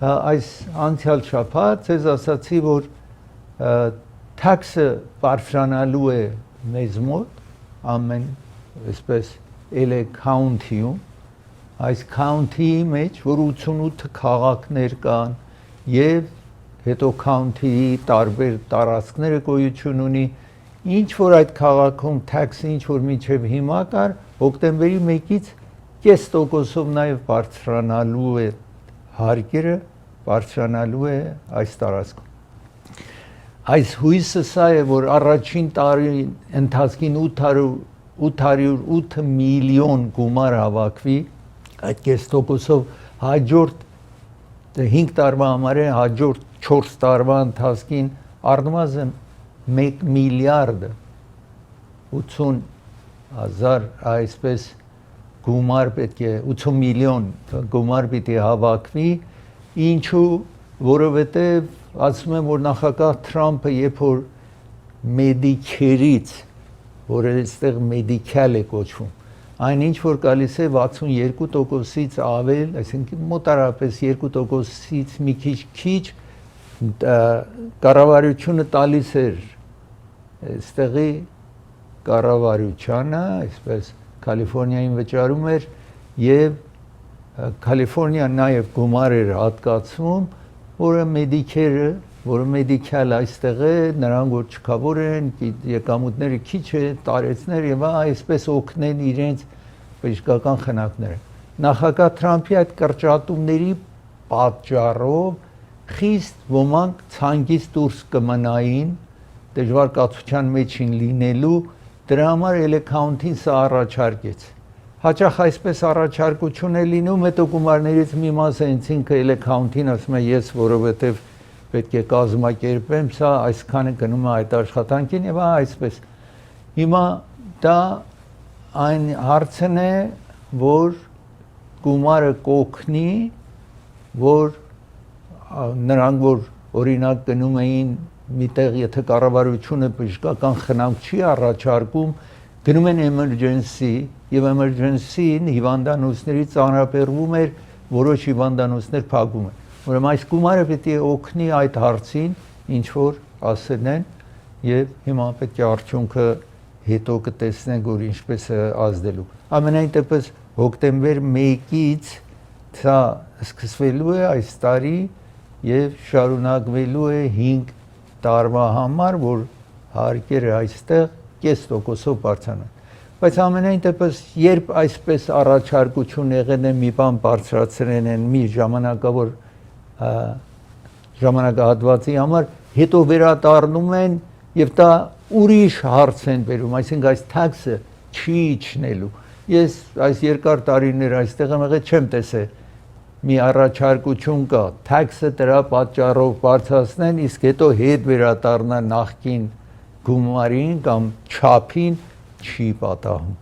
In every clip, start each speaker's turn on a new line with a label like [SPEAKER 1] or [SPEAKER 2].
[SPEAKER 1] այս անցյալ շաբաթ ձեզ ասացի, որ թաքսը բարձրանալու է մեզ մոտ ամեն այսպես էլ է քաունթիում, այս քաունթիի մեջ, որ 88 քաղաքներ կան եւ հետո քաունթիի տարբեր տարածքները գոյություն ունի, ինչ որ այդ քաղաքում թաքսը ինչ որ մինչև հիմա կար, հոկտեմբերի 1-ից կես տոկոսով նաև բարձրանալու է հարկերը, բարձրանալու է այս տարածքում։ Այս հույսը սա է, որ առաջին տարի ընթացքին 808 միլիոն գումար հավաքվի, այդ կես տոկոսով հաջորդ 5 տարվա համար է, հաջորդ 4 տարվա ընթացքին առնվազն 1 միլիարդ 80,000 այսպես գումար պետք է 80 միլիոն գումար պիտի հավաքվի, ինչու, որովհետև ասում եմ, որ նախագահ Թրամփը երբ որ մեդիքերից, որ այստեղ մեդիկալ է կոչվում, այն ինչ որ գալիս է 62%-ից ավել, այսինքն մոտարապես 2%-ից մի քիչ կառավարությունը տալիս էր այստեղի կառավարությանը, այսպես Կալիֆոռնիային վճարում էր եւ Կալիֆոռնիան նաեւ գումար էր հատկացվում, որը մեդիկերը, որը մեդիկալ այստեղ է, նրանք որ չկավոր են, եկամուտները քիչ է, տարեցներ եւ այսպես օգնեն իրենց բժշկական խնամքները։ Նախագահ Թրամփի այդ կրճատումների պատճառով խիստ ոմանք ցանկից դուրս կմնային, դժվարկացության մեջ են լինելու, դրա համար էլեկաունտին սա առաջարկեց։ Հաճախ այսպես առաջարկություն է լինում, հետո գումարներից մի մասը ինքը էլեկաունտին ասում է ես, որովհետև պետք է կազմակերպեմ, սա այսքանը գնում է այդ աշխատանքին եւ այսպես։ Հիմա դա այն հարցն է, որ գումարը կօգնի, որ նրանք որ օրինակ գնում էին միտեղ եթե կառավարությունը բժշկական խնամք չի առաջարկում, գնում են emergency եւ emergency-ին հիվանդանոցներից ծանրաբեռվում էր, որոշ հիվանդանոցներ փակում են։ Ուրեմն այս գումարը պետք է օգնի այդ հարցին, ինչ որ ասեն են եւ հիմա պետք է արդյունքը հետո կտեսնենք, որ ինչպես է ազդելու։ Ամենայն դեպս հոկտեմբեր 1-ից սա սկսվելու է այս տարի եւ շարունակվելու է 5 տարվա համար, որ հարկերը այստեղ կես տոկոսով բարձրանան։ Բայց ամենայն դեպս երբ այսպես առաջարկություն եղել է մի բան բարձրացրել են մի ժամանակավոր ժամանակահատվածի համար, հետո վերադառնում են եւ դա ուրիշ հարց են բերում, այսինքն այս թաքսը չի իջնելու։ Ես այս երկար տարիներ այստեղ եմ եղել, չեմ տեսել մի առաջարկություն կա, թաքսը դրա պատճառով բարձրացնեն, իսկ հետո հետ վերադառնան նախկին գումարին կամ չափին չի պատահում։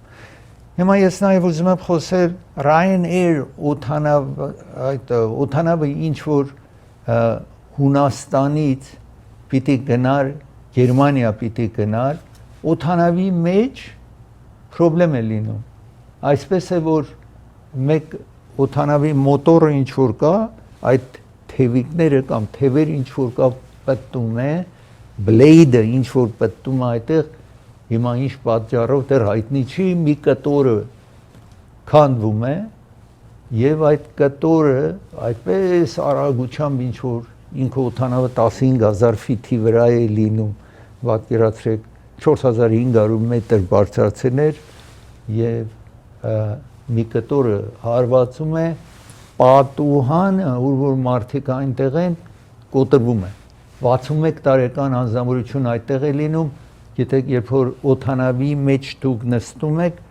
[SPEAKER 1] Հիմա ես նաև ուզում եմ խոսել Ryanair օդանավը ինչ որ Հունաստանից պիտի գնար, Գերմանիա պիտի գնար, օդանավի մեջ խնդրեմ է լինում։ Այսպես է որ մեկ օդանավի մոտորը ինչ որ կա, այդ թևիկները կամ թևերը ինչ որ կա պատտում է, բլեյդը ինչ որ պատտում է այդտեղ, հիմա ինչ պատճառով դեռ հայտնի չի, մի կտորը քանդվում է եւ այդ կտորը այդպես արագությամբ ինչ որ ինքը օդանավը 15000 ֆիթի վրա է լինում, պատկերացրեք 4500 մետր բարձրացներ եւ մի կտորը հարվածում է պատուհանը, որ մարդիկ այնտեղ են, կոտրվում է։ 61 տարեկան անձնավորություն այդտեղ է լինում, գիտեք, երբ որ օդանավի մեջ դուք նստում եք,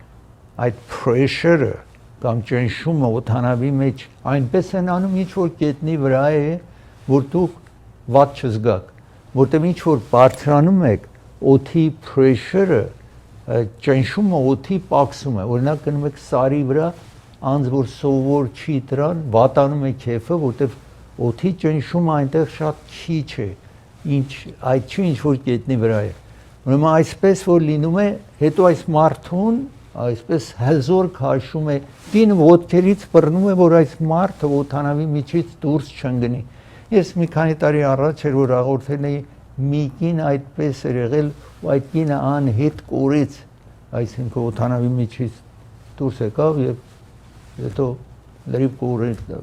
[SPEAKER 1] այդ pressure-ը կամ ճնշումը օդանավի մեջ այնպես են անում, ինչ որ գետնի վրա է, որ դուք վատ չզգաք, որտեղ ինչ որ բարձրանում եք, օդի pressure-ը ճնշումը օդի պակսում է, օրինակ գնում եք սարի վրա, անձ որ սովոր չի դրան, վատանում է քեֆը, որտեղ օդի ճնշումը այնտեղ շատ քիչ է, այդ չի ինչ որ գետնի վրա է։ Ուրեմն այսպես որ լինում է, հետո այս մարդուն այսպես հզոր քաշում է դին ոտքերից բռնում է որ այս մարդը օթանավի միջից դուրս չընկնի ես մի քանի տարի առաջ էր որ հաղորդել էի մի կին այդպես էր եղել ու այդ կինը անհետ կորեց այսինքն օթանավի միջից դուրս եկավ եւ հետո լրիվ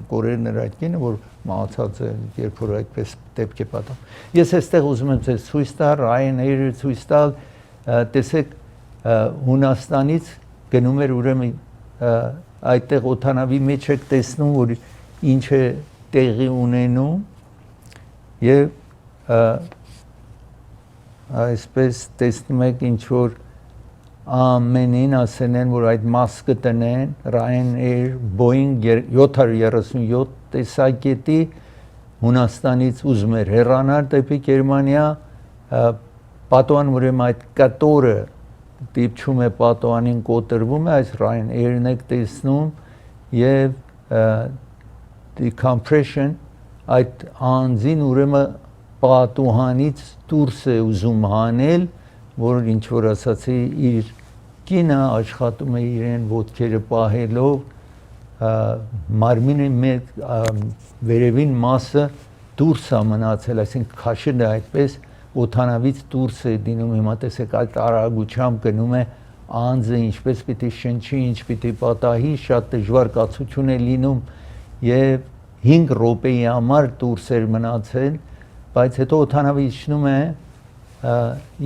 [SPEAKER 1] կորեր նրա այդ կինը որ մահացած է երբ որ այդպես դեպք է պատահում ես այստեղ ուզում եմ ցույց ցույց տալ Ryanair-ը ցույց տալ տեսեք Հունաստանից գնում էր ուրեմն այդտեղ օթանավի մեջ եք տեսնում որ ինչ է տեղի ունենում եւ այսպես տեսնում եք ինչ որ ամենին ասեն են որ այդ մասկը տնեն Ryanair Boeing 737 տեսակետի Հունաստանից ուզում էր հեռանալ դեպի Գերմանիա պատուան ուրեմն այդ կտորը դիպչում է պատուանին կոտրվում է այս Ryanair-ն եք տեսնում եւ decompression այդ անձին ուրեմն պատուհանից դուրս է ուզում հանել որ ինչ որ ասացի իր կինը աշխատում է իրեն ոտքերը պահելով մարմինի մեջ վերևին մասը դուրս է մնացել այսինքն քաշել է այդպես օթանավից դուրս է դինում հիմա տեսեք այդ արագությամբ գնում է անձը ինչպես պիտի շնչի ինչ պիտի պատահի շատ դժվար կացություն է լինում եւ 5 րոպեի համար դուրս էր մնացել բայց հետո օթանավը իջնում է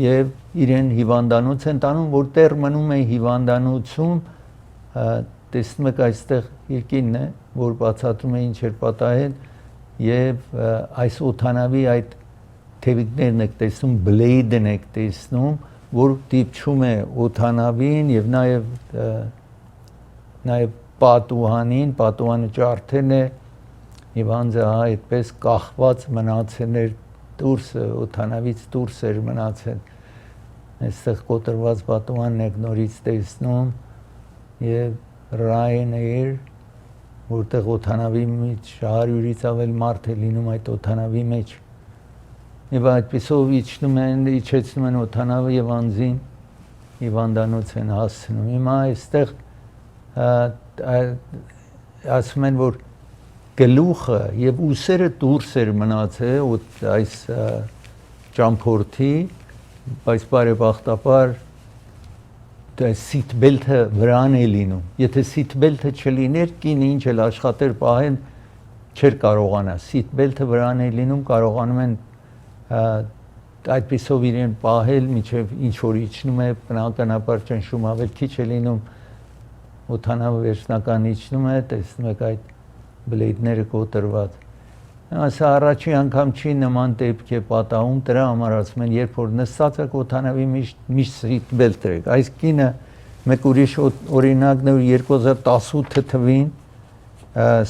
[SPEAKER 1] եւ իրեն հիվանդանոց են տանում որտեղ մնում է հիվանդանոցում տեսնում եք այստեղ երկինն է որ բացատրում է ինչ էր պատահել եւ այս օթանավի այդ թևիկներն եք տեսնում բլեյդն եք տեսնում որ դիպչում է օթանավին եւ նաեւ պատուհանին պատուհանը ջարդեն է եւ անձը այդպես կախված մնացել էր դուրս օթանավից դուրս էր մնացել այստեղ կոտրված պատուհանն եք նորից տեսնում եւ Ryanair որտեղ օթանավի մեջ 100-ից ավել մարդ է լինում այդ օթանավի մեջ եւ այդպեսով իջեցնում են օթանավը եւ անձին հիվանդանոց են հասցնում հիմա այստեղ ասում են որ գլուխը եւ ուսերը դուրս էր մնացել այս ճամփորդի բայց բարեբախտաբար seat belt-ը վրան է լինում եթե seat belt-ը չլիներ կինը ինչ էլ աշխատեր պահել չէր կարողանա seat belt-ը վրան է լինում կարողանում են այդպեսով իրեն պահել միջև ինչ որ իջնում է բնականաբար ճնշում ավել քիչ է լինում օթանավը վերջնական իջնում է տեսնում եք այդ բլեյդները կոտրված ասա առաջի անգամ չի նման դեպք է պատահում դրա համար ասում են երբ որ նստած եք օթանավի միշտ seat belt եք այս կինը մեկ ուրիշ օրինակն է 2018 թվին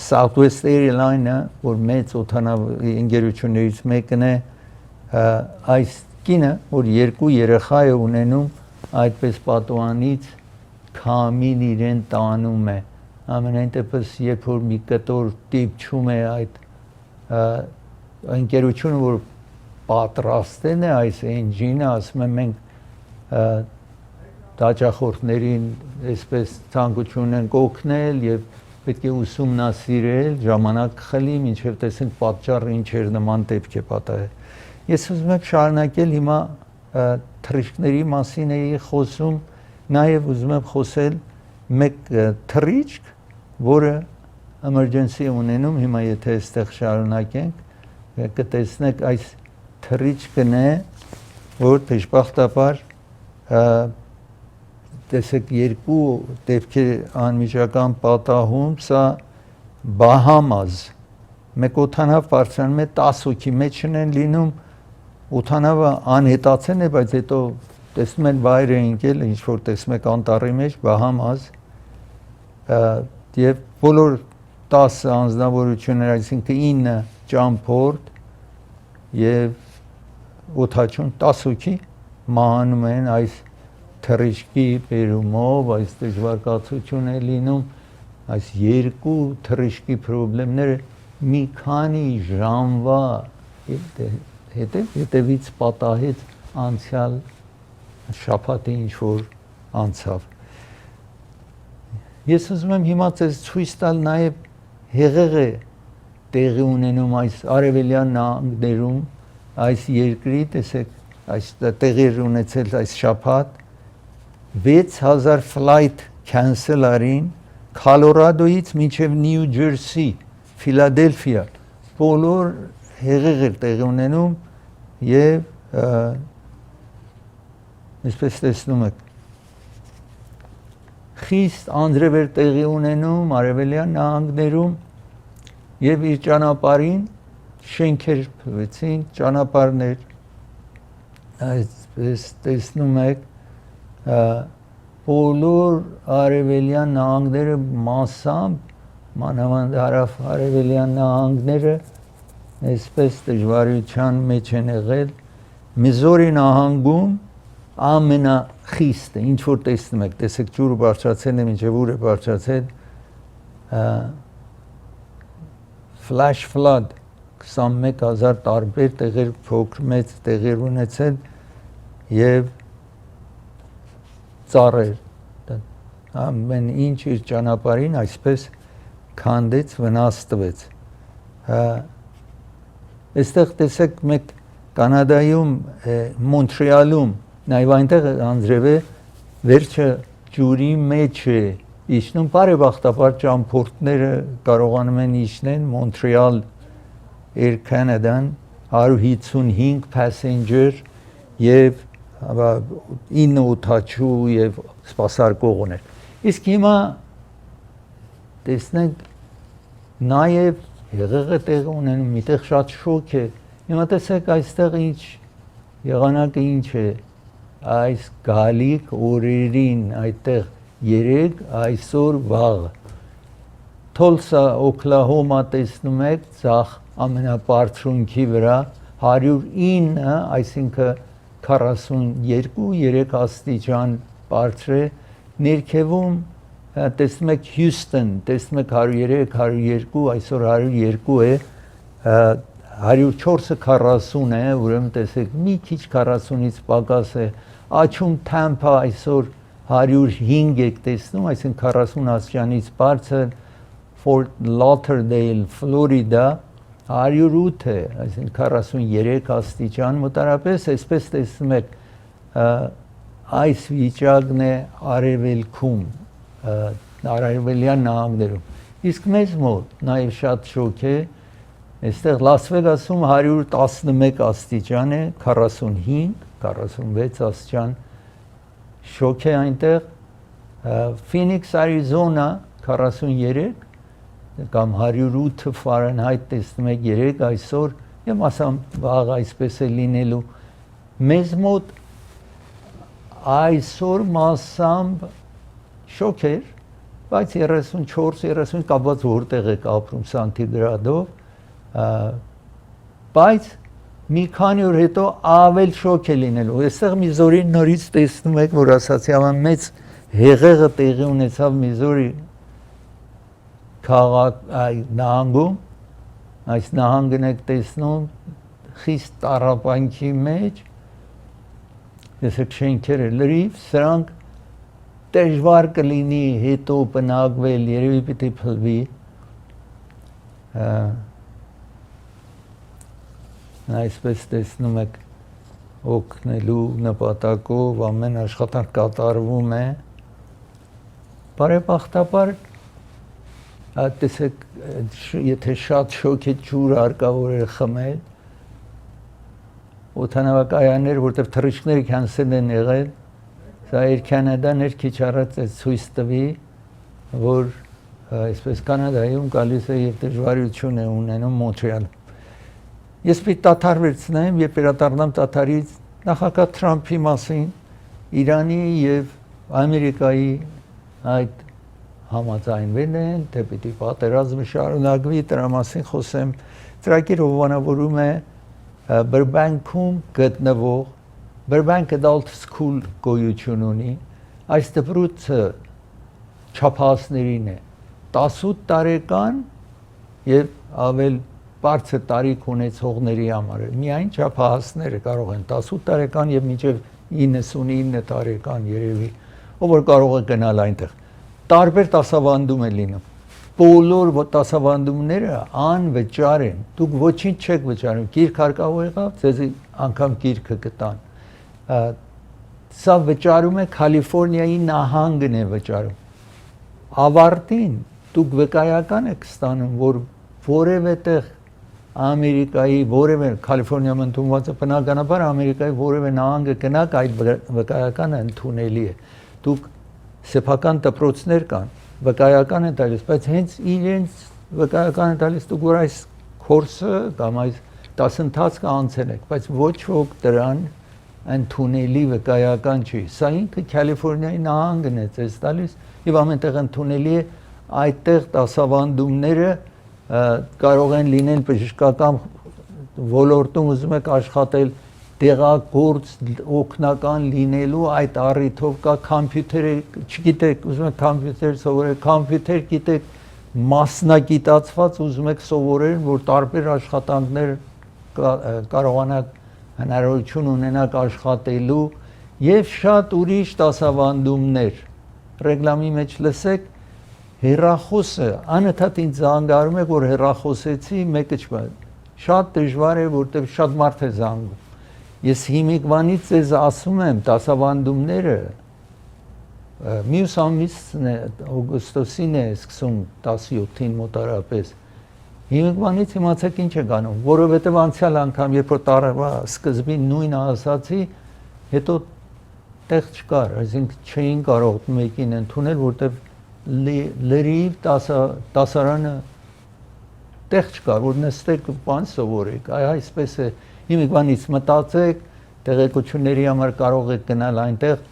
[SPEAKER 1] Southwest Airlines-ը որ մեծ օթանավի ընկերություններից մեկն է այս կինը որ երկու երեխա է ունենում այդպես պատուանից քամին իրեն տանում է ամենայն դեպս երբ որ մի կտոր դիպչում է այդ ընկերությունը որ պատրաստեն է այս էնջինը ասում են մենք հաճախորդներին այսպես ցանկություն ենք օգնել եւ պետք է ուսումնասիրել ժամանակ խլի մինչեւ տեսնենք պատճառը ինչ էր նման դեպք է պատահել ես ուզում եմ շարունակել հիմա թռիչքների մասին էի խոսում նաեւ ուզում եմ խոսել մեկ թռիչք որը emergency ունենում հիմա եթե այստեղ շարունակենք կտեսնեք այս թռիչքն է որ դժբախտաբար տեսեք երկու դեպքի անմիջական պատահում սա Bahamas մեկ օթանավ բարձրանում է 10 հոգի մեջ են լինում օթանավը անհետացել է բայց հետո տեսնում են վայր է ընկել ինչ որ տեսնում եք անտառի մեջ Bahamas եւ բոլոր 10 անձնավորություններ այսինքն 9 ճամփորդ եւ օթաչուն 10 հոգի մահանում են այս թռիչքի բերումով այս դժվարացություն է լինում այս երկու թռիչքի խնդիրները մի քանի ժամվա հետևից պատահեց անցյալ շաբաթը ինչ որ անցավ Ես ուզում եմ հիմա ցես ցույց տալ նաև հեղեղը տեղի ունենում այս արևելյան նահանգներում, այս երկրի, տեսեք, այս տեղի ունեցել այս շաբաթ 6000 flight cancel արին Քոլորադոից մինչև Նյու Ջերսի, Ֆիլադելֆիա, բոլոր հեղեղեր տեղի ունենում եւ այսպես տեսնում եք խիստ անձրև տեղի ունենում արևելյան նահանգներում եւ իր ճանապարհին շենքեր փվեցին, ճանապարհներ այսպես տեսնում եք բոլոր արևելյան նահանգները մասամբ մանավանդ հարավ արևելյան նահանգները այսպես դժվարության մեջ են եղել Միզորի նահանգում ամենախիստը ինչ որ տեսնում եք տեսեք ջուրը բարձրացել է մինչև ուր է բարձրացել flash flood 21000 տարբեր տեղեր փոքր մեծ տեղեր ունեցել եւ ծառեր ամեն ինչ իր ճանապարհին այսպես քանդեց վնաս տվեց այստեղ տեսեք մեկ կանադայում մոնտրեալում նաեւ այնտեղ անձրև է վերջը ջուրի մեջ է իջնում բարեբախտաբար ճամփորդները կարողանում են իջնել Մոնտրեալ Air Canada-ն 155 passenger եւ 9 օթաչու եւ սպասարկող ուներ իսկ հիմա տեսնենք նաեւ հեղեղը տեղ ունենում միտեղ շատ շոկ է հիմա տեսեք այստեղ ինչ եղանակը ինչ է այս գալիք օրերին այդտեղ 3 այսօր վաղ Թոլսա Օքլահոմա տեսնում եք ցախ ամենաբարձրունքի վրա 109 այսինքն 42-3 աստիճան բարձր է ներքևում տեսնում եք Հյուսթոն տեսնում եք 103-102 այսօր 102 է 104-ը 40 է ուրեմն տեսեք մի քիչ 40-ից պակաս է աչում Թամփա այսօր 105 եք տեսնում այսինքն 40 աստիճանից բարձր Fort Lauderdale Florida 108 է այսինքն 43 աստիճան մոտարապես այսպես տեսնում եք այս վիճակն է արևելքում արևելյան նահանգներում իսկ մեզ մոտ նաև շատ շոկ է այստեղ Լաս Վեգասում 111 աստիճան է 45 46 աստիճան շոկ է այնտեղ Phoenix Arizona 43 կամ 108 Fahrenheit տեսնում եք 3 այսօր եւ մասամբ վաղ այսպես է լինելու մեզ մոտ այսօր մասամբ շոկ էր բայց 34-30 կապված որտեղ եք ապրում սանտիգրադով բայց մի քանի օր հետո ավել շոկ է լինելու այստեղ Միզորի նորից տեսնում եք որ ասացի ամեն մեծ հեղեղը տեղի ունեցավ Միզորի քաղաք նահանգում այս նահանգն եք տեսնում խիստ տառապանքի մեջ տեսեք շենքերը լրիվ սրանք դժվար կլինի հետո բնակվել երևի պիտի փլվի այսպես տեսնում եք օգնելու նպատակով ամեն աշխատանք կատարվում է բարեբախտաբար տեսեք եթե շատ շոկ է ջուր հարկավոր է խմել օդանավակայաններ որտեղ թռիչքները քանսել են եղել սա Air Canada-ն էր քիչ առաջ ցույց տվի որ այսպես Կանադայում գալիս է եւ դժվարություն է ունենում Մոնտրեալում ես պիտի դադար վերցնեմ երբ վերադառնամ դադարից նախագահ Թրամփի մասին Իրանի եւ Ամերիկայի այդ համաձայնվել են թե պիտի պատերազմը շարունակվի դրա մասին խոսեմ ծրագիրը հովանավորում է Բրբանկում գտնվող Burbank Adult School գոյություն ունի այս դպրոցը չափահասներին է 18 տարեկան եւ ավել բարձր տարիք ունեցողների համար միայն չափահասները կարող են 18 տարեկան եւ մինչեւ 99 տարեկան երևի ով որ կարող է գնալ այնտեղ տարբեր դասավանդում է լինում։ Բոլոր դասավանդումները անվճար են։ Դուք ոչինչ չեք վճարում։ Գիրք հարկավոր եղավ, ձեզ անգամ գիրքը կտան։ Սա վճարում է Կալիֆոռնիայի նահանգն է վճարում։ Ավարտին դուք վկայական եք ստանում, որ որևէ տեղ Ամերիկայի որևէ Կալիֆոռնիայում ընդունված է, բնականաբար Ամերիկայի որևէ նահանգը գնաք այդ վկայականը ընդունելի է։ Դուք սեփական դպրոցներ կան, վկայական են տալիս, բայց հենց իրենց վկայական են տալիս, դուք որ այս կուրսը կամ այս դասընթացը անցել եք, բայց ոչ ոք դրան ընդունելի վկայական չի։ Սա ինքը Կալիֆոռնիայի նահանգն է ձեզ տալիս եւ ամենտեղ ընդունելի է այդտեղ դասավանդումները կարող են լինել բժշկական ոլորտում ուզում եք աշխատել դեղագործ օգնական լինելու այդ առիթով կա համբյուտերը չգիտեք ուզում եք համբյուտեր սովորել համբյուտեր գիտեք մասնագիտացված ուզում եք սովորել որ տարբեր աշխատանքներ կարողանաք հնարավորություն ունենաք աշխատելու եւ շատ ուրիշ դասավանդումներ ռեկլամի մեջ լսեք հեռախոսը անընդհատ ինձ զանգարում է որ հեռախոսեցի մեկը չկա շատ դժվար է որտեղ շատ մարդ է զանգում ես հիմիկվանից ձեզ ասում եմ դասավանդումները մյուս ամիսն է օգոստոսին է սկսում 17-ին մոտարապես հիմիկվանից իմացեք ինչ է գանում որովհետև անցյալ անգամ երբ որ տարվա սկզբին նույնը ասացի հետո տեղ չկար այսինքն չէին կարող մեկին ընդունել որտեղ լրիվ դասարանը տեղ չկար, որ նստեք բան սովորեք, այսպես է հիմիկվանից մտածեք, տեղեկությունների համար կարող եք գնալ այնտեղ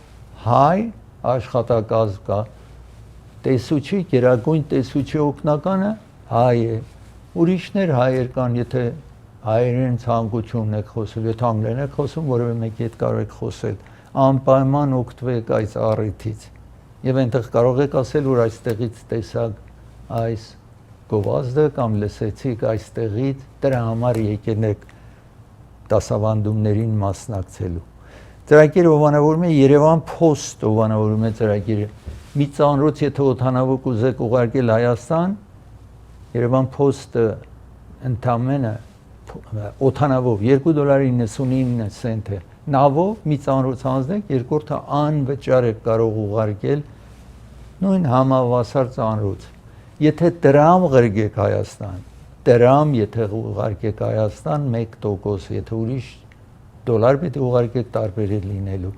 [SPEAKER 1] հայ աշխատակազմ կա, տեսուչի, գերագույն տեսուչի օգնականը հայ է, ուրիշներ հայեր կան, եթե հայերեն ցանկություն եք խոսում, եթե անգլերեն եք խոսում, որևէ մեկի հետ կարող եք խոսել, անպայման օգտվեք այս առիթից եւ այնտեղ կարող եք ասել որ այստեղից տեսակ այս գովազդը կամ լսեցիք այստեղից դրա համար եկել եք դասավանդումներին մասնակցելու ծրագիրը հովանավորում է Երևան Post հովանավորում է ծրագիրը մի ծանրոց եթե օդանավով կուզեք ուղարկել Հայաստան Երևան Post-ը ընդամենը օդանավով $2.99 է նավով մի ծանրոց անձնեք երկրորդը անվճար է կարող ուղարկել նույն համավասար ծանրոց եթե դրամ ղրգեք Հայաստան դրամ եթե ուղարկեք Հայաստան 1% եթե ուրիշ դոլար պետք է ուղարկեք տարբեր է լինելու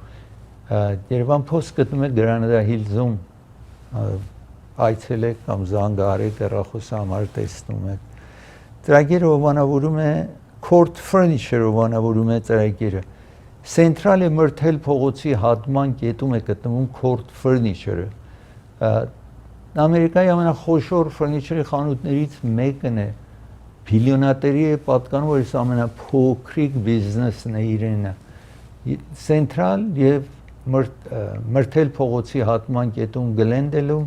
[SPEAKER 1] Երևան Post գտնում եք Գրանադա Հիլզում այցելեք կամ զանգահարեք հեռախոսի համար տեսնում եք ծրագիրը հովանավորում է Court Furniture հովանավորում է ծրագիրը Central Մրթել փողոցի հատման կետում է գտնվում Court Furniture-ը Ամերիկայի ամենախոշոր ֆուրնիչերի խանութներից մեկն է բիլիոնատերի է պատկանում որ այս ամենափոքրիկ բիզնեսն է իրենը Central եւ Մրթել փողոցի հատման կետում Գլենդելում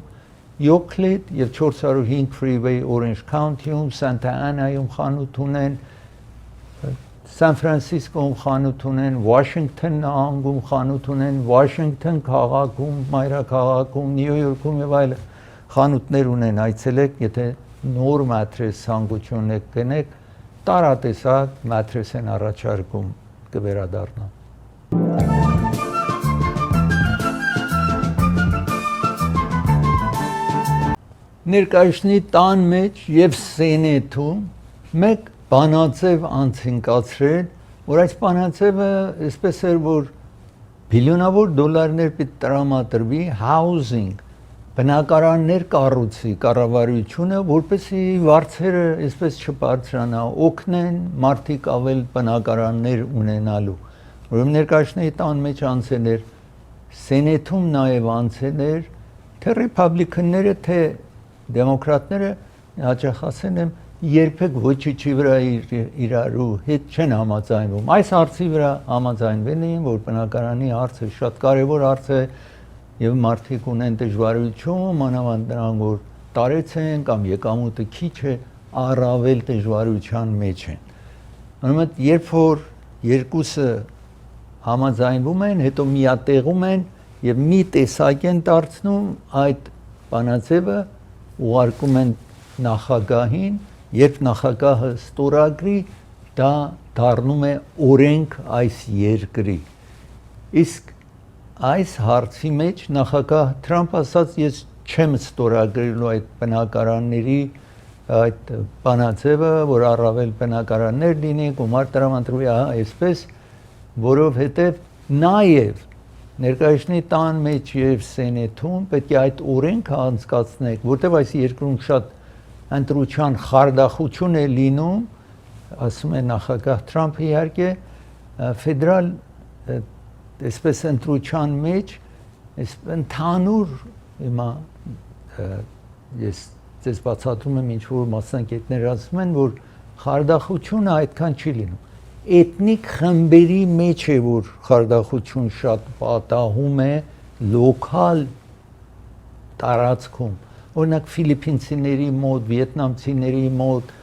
[SPEAKER 1] Yoklid եւ 405 Freeway Orange County-ում Santa Ana-ում խանութ ունեն San Francisco-ում խանութ ունեն, Washington նահանգում խանութ ունեն, Washington քաղաքում, մայրաքաղաքում, Նյու Յորքում եւ այլ խանութներ ունեն, այցելեք, եթե նոր մատրես ցանկություն եք գնեք, տարատեսակ մատրես են առաջարկում կվերադառնա։ Ներկայացնի տան մեջ եւ սենեթում մեկ բանաձև անցնկացրել, որ այս բանաձևը այսպես էր, որ բիլիոնավոր դոլարներ պետք տրամադրվի housing, բնակարաններ կառուցի կառավարությունը, որպեսզի վարձերը այսպես չբարձրանա, օգնեն մարդիկ ավել բնակարաններ ունենալու։ Ուրեմն ներկայացնի տան մեջ անցել էր, սենեթում նաև անցել էր, թե ռիփաբլիկանները, թե դեմոկրատները հաճախացել են երբեք ոչիչի վրա իրարու հետ չեն համաձայնվում։ Այս հարցի վրա համաձայնվել էին, որ բնակարանի հարցը շատ կարևոր հարց է եւ մարդիկ ունեն դժվարություն, մանավանդ նրանք, որ տարեց են կամ եկամուտը քիչ է, առավել դժվարության մեջ են։ Ուրեմն երբ որ երկուսը համաձայնվում են, հետո միատեղում են եւ մի տեսակ են դարձնում այդ բանաձևը ուղարկում են նախագահին, երբ նախագահը ստորագրի, դա դառնում է օրենք այս երկրի։ Իսկ այս հարցի մեջ նախագահ Թրամփ ասաց, ես չեմ ստորագրելու այդ բնակարանների այդ բանաձևը, որ առավել բնակարաններ լինի, գումար տրամադրվի, այսպես, որովհետև նաև ներկայացնի տան մեջ եւ սենեթում պետք է այդ օրենքը անցկացնեք, որտեղ այս երկրում շատ ընտրության խարդախություն է լինում, ասում է նախագահ Թրամփը իհարկե ֆեդերալ այսպես ընտրության մեջ ընդհանուր հիմա ես ձեզ բացատրում եմ ինչ-որ մասնագետներ ասում են, որ խարդախությունը այդքան չի լինում։ Էթնիկ խմբերի մեջ է, որ խարդախություն շատ պատահում է լոկալ տարածքում։ Օրինակ ֆիլիպինցիների մոտ, վիետնամցիների մոտ,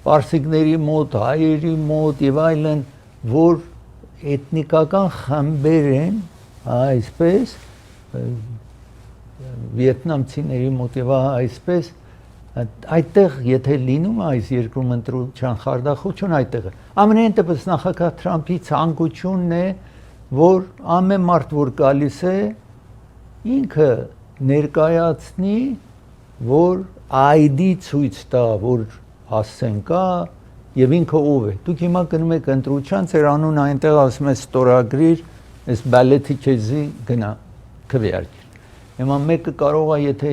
[SPEAKER 1] պարսիկների մոտ, հայերի մոտ եւ այլն, որ էթնիկական խմբեր են, այսպես վիետնամցիների մոտ եւ այսպես այդտեղ եթե լինում է այս երկրում ընտրության խարդախություն այդտեղ է։ Ամենայն դեպս նախագահ Թրամփի ցանկությունն է, որ ամեն մարդ որ գալիս է ինքը ներկայացնի, որ ID ցույց տա, որ հասցեն կա եւ ինքը ով է։ Դուք հիմա գնում եք ընտրության, ձեր անունը այնտեղ ասում է ստորագրիր, այս բալետի քեզի գնա քվեարկի։ Հիմա մեկը կարող է եթե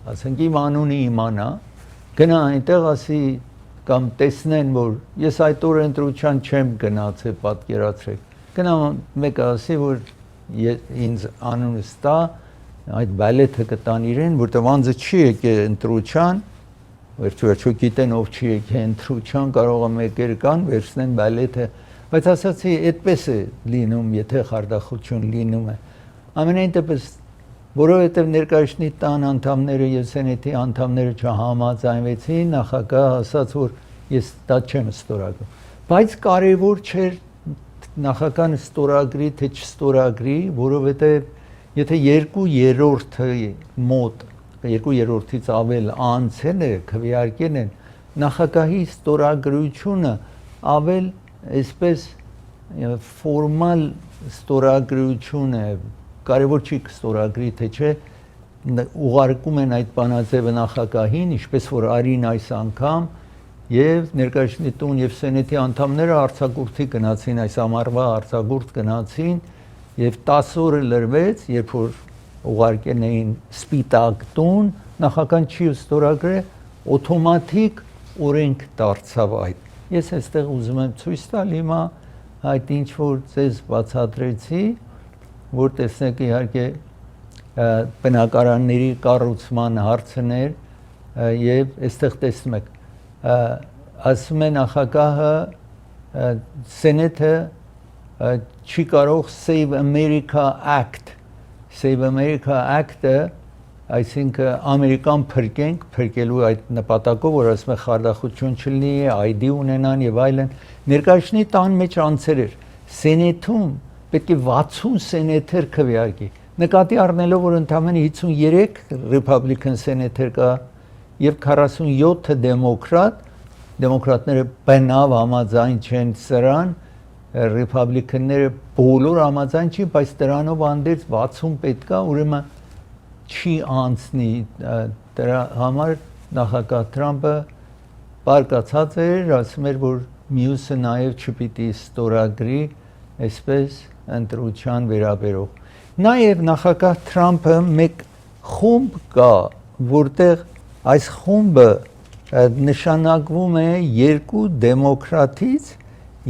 [SPEAKER 1] ասենք իմ անունը իմանա, գնա այնտեղ ասի կամ տեսնեն, որ ես այդ օրը ընտրության չեմ գնացել, պատկերացրեք։ Գնա մեկը ասի, որ ինձ անունս տա, այդ բալետը կտան իրեն, որտեղ անձը չի եկել ընտրության, վերջո գիտեն ով չի եկել ընտրության, կարող է մեկեր կան, վերցնեն բալետը, բայց ասացի, այդպես է լինում, եթե խարդախություն լինում է։ Ամենայն դեպս որովհետև ներկայացնի տան անդամները եւ սենեթի անդամները չհամաձայնվեցին, նախագահը ասաց, որ ես դա չեմ ստորագրում։ Բայց կարևոր չէր նախագահը ստորագրի թե չստորագրի, որովհետև եթե 2/3-ը մոտ, 2/3-ից ավել անցել է, քվեարկել են, նախագահի ստորագրությունը ավել այսպես ֆորմալ ստորագրություն է, կարևոր չի կստորագրի թե չէ, ուղարկում են այդ բանաձևը նախագահին, ինչպես որ արին այս անգամ, եւ ներկայացնի տուն եւ սենեթի անդամները արձակուրդի գնացին, այս ամառվա արձակուրդ գնացին եւ 10 օրը լրվեց, երբ որ ուղարկեն էին սպիտակ տուն, նախագահան չի ստորագրել, օտոմատիկ օրենք դարձավ այդ։ Ես այստեղ ուզում եմ ցույց տալ հիմա այդ ինչ որ ձեզ բացատրեցի, որ տեսնեք իհարկե բնակարանների կառուցման հարցներ եւ այստեղ տեսնում եք ասում է նախագահը սենեթը չի կարող Save America Act Act-ը այսինքն ամերիկան փրկելու այդ նպատակով, որ ասում է խարդախություն չլինի, ID ունենան եւ այլն, ներկայացնի տան մեջ անցեր էր սենեթում պետք է 60 սենետեր քվեարկի։ Նկատի առնելով, որ ընդամենը 53 ռիփաբլիկան սենետեր կա եւ 47 դեմոկրատները բնավ համաձայն չեն սրան, ռիփաբլիկանները բոլոր համաձայն չի, բայց դրանով անդերձ 60 պետք է, ուրեմն չի անցնի, դրա համար նախագահ Թրամփը բարկացած էր, ասում էր, որ մյուսը նաեւ չպիտի ստորագրի, այսպես ընտրության վերաբերող։ Նաև նախագահ Թրամփը մեկ խումբ կա, որտեղ այս խումբը նշանակվում է 2 դեմոկրատից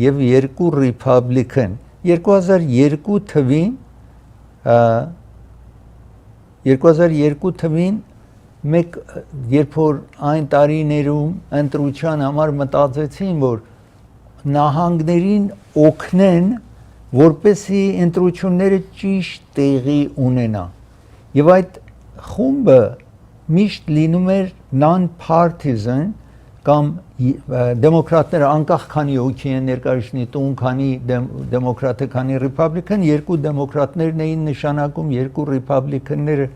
[SPEAKER 1] եւ 2 ռիփաբլիկան։ 2002 թվին մեկ երբ որ այն տարիներում ընտրության համար մտածեցին, որ նահանգներին օգնեն, որպեսզի ընտրությունները ճիշտ տեղի ունենա։ Եվ այդ խումբը միշտ լինում էր non-partisan կամ դեմոկրատները անկախ քանի հոգի են ներկայացնի տուն, քանի դեմոկրատը, քանի ռիփաբլիկան, 2 դեմոկրատներն էին նշանակում, 2 ռիփաբլիկանները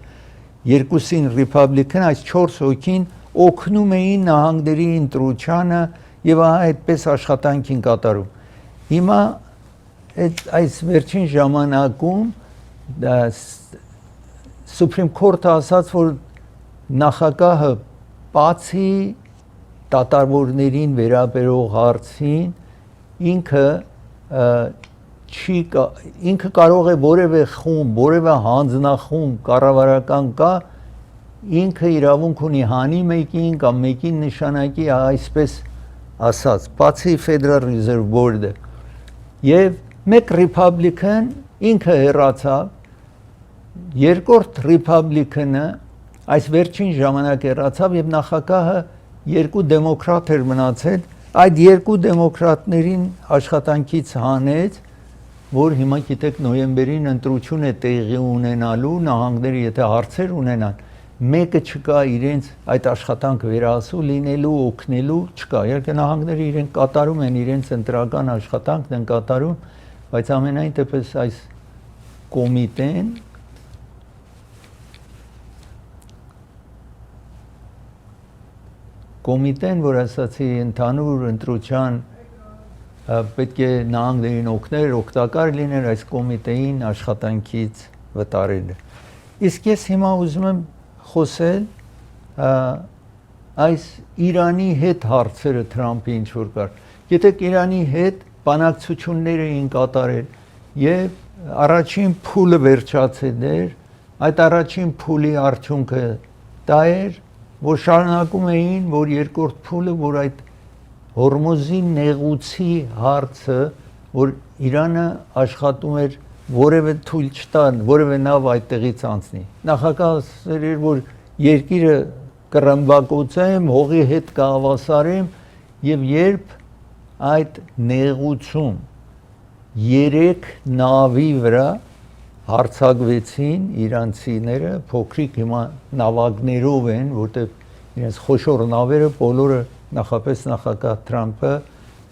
[SPEAKER 1] երկուսին ռիփաբլիկան, այս 4 հոգին օգնում էին նահանգների ընտրությանը եւ այդպես աշխատանքին կատարում։ Հիմա այս վերջին ժամանակում Supreme Court-ը ասաց, որ նախագահը բացի դատավորներին վերաբերող հարցին ինքը կարող է որևէ խումբ, որևէ հանձնախումբ կառավարական կա, ինքը իրավունք ունի հանի մեկին կամ մեկին նշանակի, այսպես ասած, բացի Federal Reserve Board-ը։ Եվ մեկ Republican ինքը հեռացավ, երկրորդ Republican-ը այս վերջին ժամանակ հեռացավ եւ նախագահը երկու դեմոկրատ էր մնացել, այդ երկու դեմոկրատներին աշխատանքից հանեց, որ հիմա գիտեք նոյեմբերին ընտրություն է տեղի ունենալու, նահանգները եթե հարցեր ունենան, մեկը չկա իրենց այդ աշխատանքը վերահասու լինելու, օգնելու չկա։ Իհարկե նահանգները իրենք կատարում են իրենց ընտրական աշխատանքն են կատարում, բայց ամենայն դեպս այս կոմիտեն, որ ասացի ընդհանուր ընտրության պետք է նահանգներին օգներ, օգտակար լիներ, այս կոմիտեին աշխատանքից վտարել է։ Իսկ ես հիմա ուզում եմ խոսել այս Իրանի հետ հարցերը Թրամփի ինչ որ կար։ Գիտեք Իրանի հետ բանակցություններ էին կատարել եւ առաջին փուլը վերջացել էր, այդ առաջին փուլի արդյունքը դա էր, որ շարունակում էին, որ երկրորդ փուլը, որ այդ Հորմուզի նեղուցի հարցը, որ Իրանը աշխատում էր որևէ թույլ չտան, որևէ նավ այդտեղից անցնի։ Նախագահը ասել էր, որ երկիրը կռմբակոծեմ, հողի հետ կհավասարեմ եւ երբ այդ նեղուցում 3 նավի վրա հարցակվեցին իրանցիները, փոքրիկ հիմա նավակներով են, որտեղ իրենց խոշոր նավերը բոլորը նախապես նախագահ Թրամփը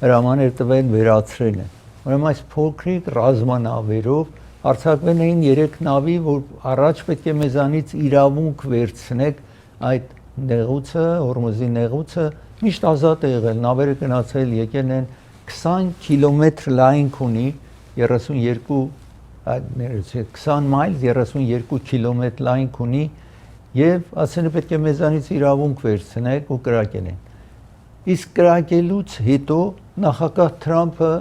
[SPEAKER 1] հրամաներ տվել վերացրել են։ Ուրեմն այս փոքրիկ ռազմանավերով հարցակվել էին 3 նավի, որ առաջ պետք է մեզանից իրավունք վերցնեք այդ նեղուցը, Հորմուզի նեղուցը միշտ ազատ է եղել, նավերը գնացել եկել են 20 կիլոմետր լայնք ունի, 20 մայլ 32 կիլոմետր լայնք ունի եւ ասել է պետք է մեզանից իրավունք վերցնեք ու կրակել են։ Իսկ կրակելուց հետո նախագահ Թրամփը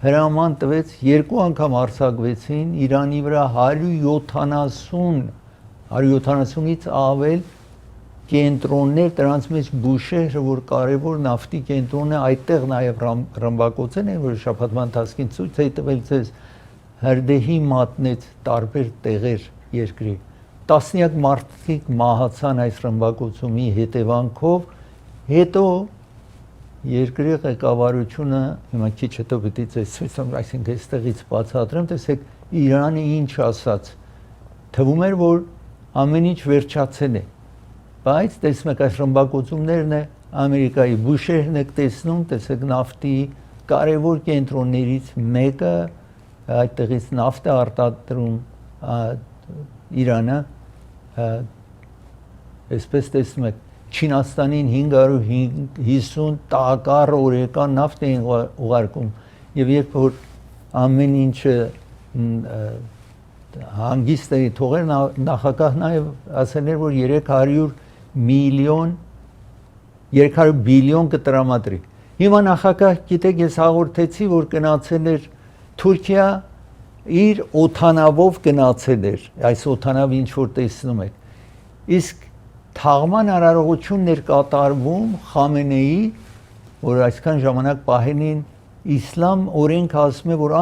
[SPEAKER 1] հրաման տվեց 2 անգամ հարձակվեցին Իրանի վրա 170-ից ավել կենտրոններ, դրանց մեջ Բուշեհրը, որ կարևոր նավթի կենտրոնն է, այդտեղ նաև ռմբակոծել են, որ շաբաթվա ընթացքին ցույց է տվել ցեզ հրդեհի մատնեց տարբեր տեղեր երկրի։ Տասնյակ մարդիկ մահացան այս ռմբակոծումի հետևանքով, հետո երկրի ղեկավարությունը հիմա քիչ հետո պիտի ցույց տամ, այսինքն այստեղից բացատրեմ, տեսեք Իրանը ինչ ասաց։ Թվում էր, որ ամեն ինչ վերջացել է։ Բայց տեսնում եք այս ռմբակոծումներն է Ամերիկայի Բուշեհրն եք տեսնում, տեսեք նավթի կարևոր կենտրոններից մեկը, այդտեղից նավթ է արտադրում Իրանը, այսպես տեսնում եք Չինաստանին 550 տակառ օրեկան նավթ էին ուղարկում եւ երբ որ ամեն ինչը հանգիստ է թողել նախագահ նաեւ ասել էր որ 300 բիլիոն կտրամադրի։ Հիմա նախագահ գիտեք ես հաղորդեցի որ գնացել էր Թուրքիա իր օթանավով գնացել էր, այս օթանավը ինչ որ տեսնում եք։ Իսկ թաղման արարողություններ կատարվում Խամենեի, որ այսքան ժամանակ պահելին իսլամ օրենքը ասում է, որ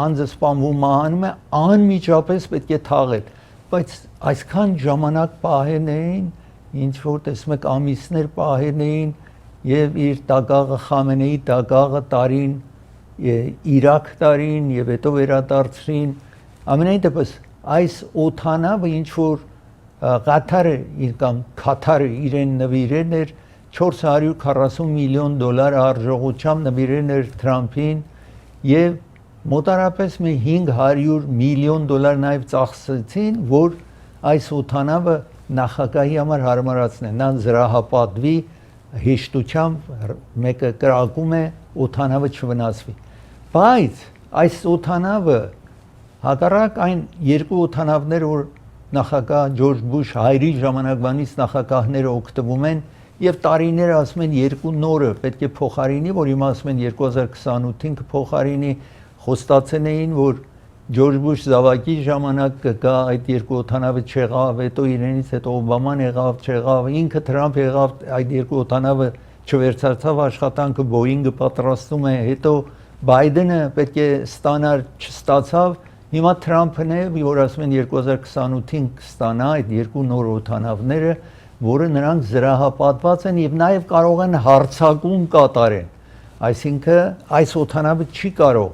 [SPEAKER 1] անձը սպանվում մահանում է, անմիջապես պետք է թաղել, բայց այսքան ժամանակ պահել էին, ինչ որ տեսնում եք ամիսներ պահել էին եւ իր տագաղը Խամենեի տագաղը տարին Իրաք տարին եւ հետո վերադարձրին։ Ամենայն դեպս այս օթանավը ինչ որ Ղաթարը կամ Քաթարը իրեն նվիրել էր 440 միլիոն դոլար արժողությամբ նվիրել էր Թրամփին եւ մոտարապես 500 միլիոն դոլար նաեւ ծախսեցին, որ այս օթանավը նախագահի համար հարմարացնեն, նա զրահապատվի հեշտությամբ մեկը կրակում է օթանավը չվնասվի, բայց այս օթանավը հակառակ այն երկու օթանավներ, որ նախագահ Ջորջ Բուշ հայրի ժամանակվանից նախագահները օգտվում են եւ տարիներ ասում են երկու նորը պետք է փոխարինի, որ հիմա ասում են 2028-ին կփոխարինի, խոստացել էին, որ Ջորջ Բուշ զավակի ժամանակ կգա այդ երկու օթանավը չեղավ, հետո իրենից հետո Օբաման եղավ, չեղավ, ինքը Թրամփ եղավ, այդ երկու օթանավը չվերցրեցավ աշխատանքը, Բոյինգը պատրաստում է, հետո Բայդենը պետք է ստանար, չստացավ, հիմա Թրամփն է, որ ասում են 2028-ին կստանա այդ երկու նոր օթանավները, որը նրանք զրահապատված են եւ նաեւ կարող են հարձակում կատարեն, այսինքն այս օթանավը չի կարող,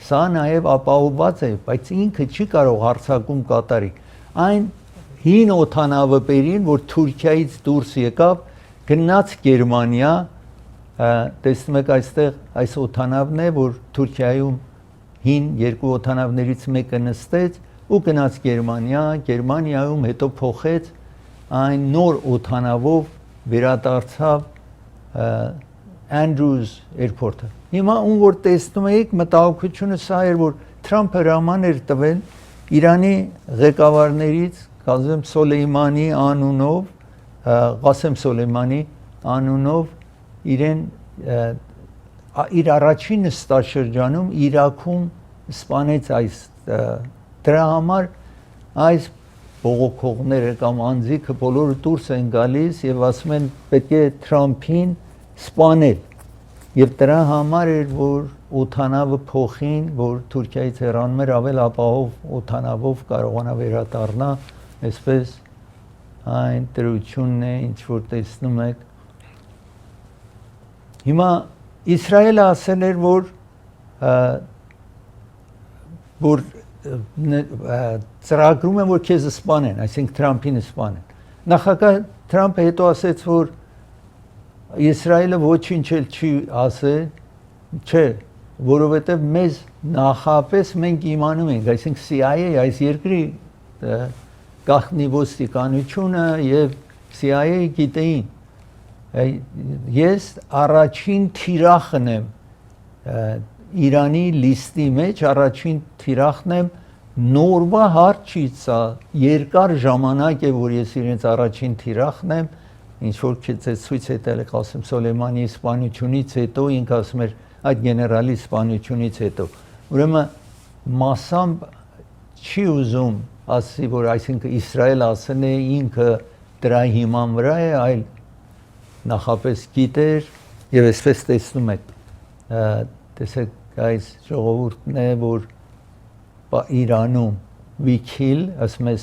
[SPEAKER 1] սա նաեւ ապահովված է, բայց ինքը չի կարող հարձակում կատարի, այն հին օթանավը բերին, որ Թուրքիայից դուրս եկավ, գնաց Գերմանիա, տեսնում եք այստեղ այս օթանավն է, որ Թուրքիայում հին երկու օթանավներից մեկը նստեց ու գնաց Գերմանիա, Գերմանիայում հետո փոխեց այն նոր օթանավով վերադարձավ Andrews Airport-ը։ Հիմա ում որ տեսնում եք մտահոգությունը սա էր, որ Թրամփը հրաման էր տվել Իրանի ղեկավարներից Ղասեմ Սոլեյմանի անունով, Ղասեմ Սոլեյմանի անունով իրեն իր առաջին նստաշրջանում Իրաքում սպանեց այս դրա համար այս բողոքողները կամ անձիկը բոլորը դուրս են գալիս եւ ասում են պետք է Թրամփին սպանել եւ դրա համար էր որ օթանավը փոխին որ Թուրքիայից հեռանում էր ավել ապահով օթանավով կարողանա վերադառնա այսպես այն դրությունն է ինչ որ տեսնում եք հիմա Իսրայելը ասել էր որ ծրագրում են որ քեզ սպանեն, այսինքն Թրամփին սպանեն։ Նախագահ Թրամփը հետո ասեց որ Իսրայելը ոչինչ էլ չի ասել, չէ, որովհետև մեզ նախապես մենք իմանում ենք, այսինքն CIA այս երկրի գաղտնի ոստիկանությունը եւ CIA գիտեին ես առաջին թիրախն եմ Իրանի լիստի մեջ առաջին թիրախն եմ նորմա հարց չի սա երկար ժամանակ է որ ես իրենց առաջին թիրախն եմ ինչ որ ցույց է տալի Ղասեմ Սոլեյմանի սպանությունից հետո ինքը ասում էր այդ գեներալի սպանությունից հետո ուրեմն մասամբ չի ուզում ասի որ այսինքն Իսրայելը ասել է ինքը դրա հիման վրա է այլ նախապես գիտեր եւ այսպես տեսնում եք տեսեք այս ժողովուրդն է որ Իրանում we kill ասում է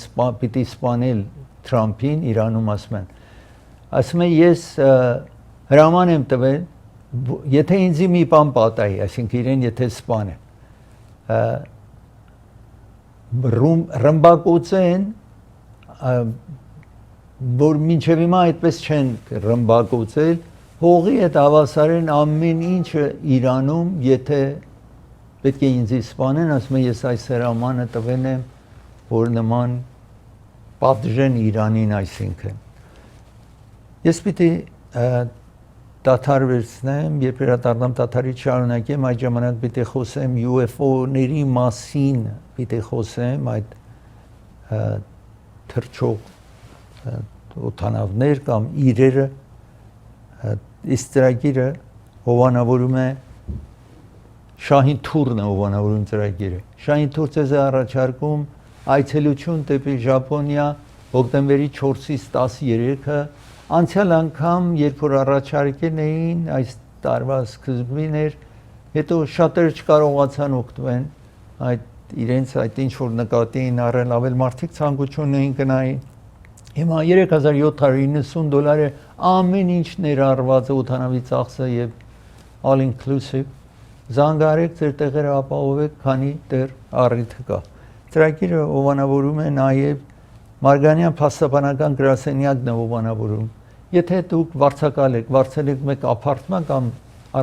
[SPEAKER 1] պիտի սպանել Թրամփին Իրանում ասում են ես հրաման եմ տվել եթե ինձ մի բան պատահի այսինքն իրեն եթե սպանեն ռմբակոծեն որ մինչև հիմա այդպես չեն ռմբակոծել հողի հետ հավասարեն ամեն ինչը Իրանում եթե պետք է ինձ սպանեն ասում եմ ես այս հրամանը տվել եմ որ նման պատժեն Իրանին այսինքն ես պիտի դադար վերցնեմ երբ վերադառնամ դադարի շարունակեմ այդ ժամանակ պիտի խոսեմ UFO-ների մասին պիտի խոսեմ այդ թռչող օթանավներ կամ իրերը իսկ ծրագիրը հովանավորում է Շահին Թուրն է հովանավորում ծրագիրը Շահին Թուր ցեզ առաջարկում այցելություն դեպի Ճապոնիա հոկտեմբերի 4-ից 13-ը անցյալ անգամ երբ որ առաջարկել էին այս տարվա սկզբին էր հետո շատերը չկարողացան օգտվել այդ իրենց այդ ինչ որ նկատի էին առել ավել մարդիկ ցանկություն էին գնային Հիմա $3790 է ամեն ինչ ներառված է օթանավի ծախսը եւ all inclusive զանգարեք ձեր տեղերը ապահովեք քանի դեռ առիթ կա ծրագիրը հովանավորում է նաեւ Մարգանյան փաստաբանական գրասենյակն է հովանավորում եթե դուք վարձակալ եք վարձել եք մեկ ապարտման կամ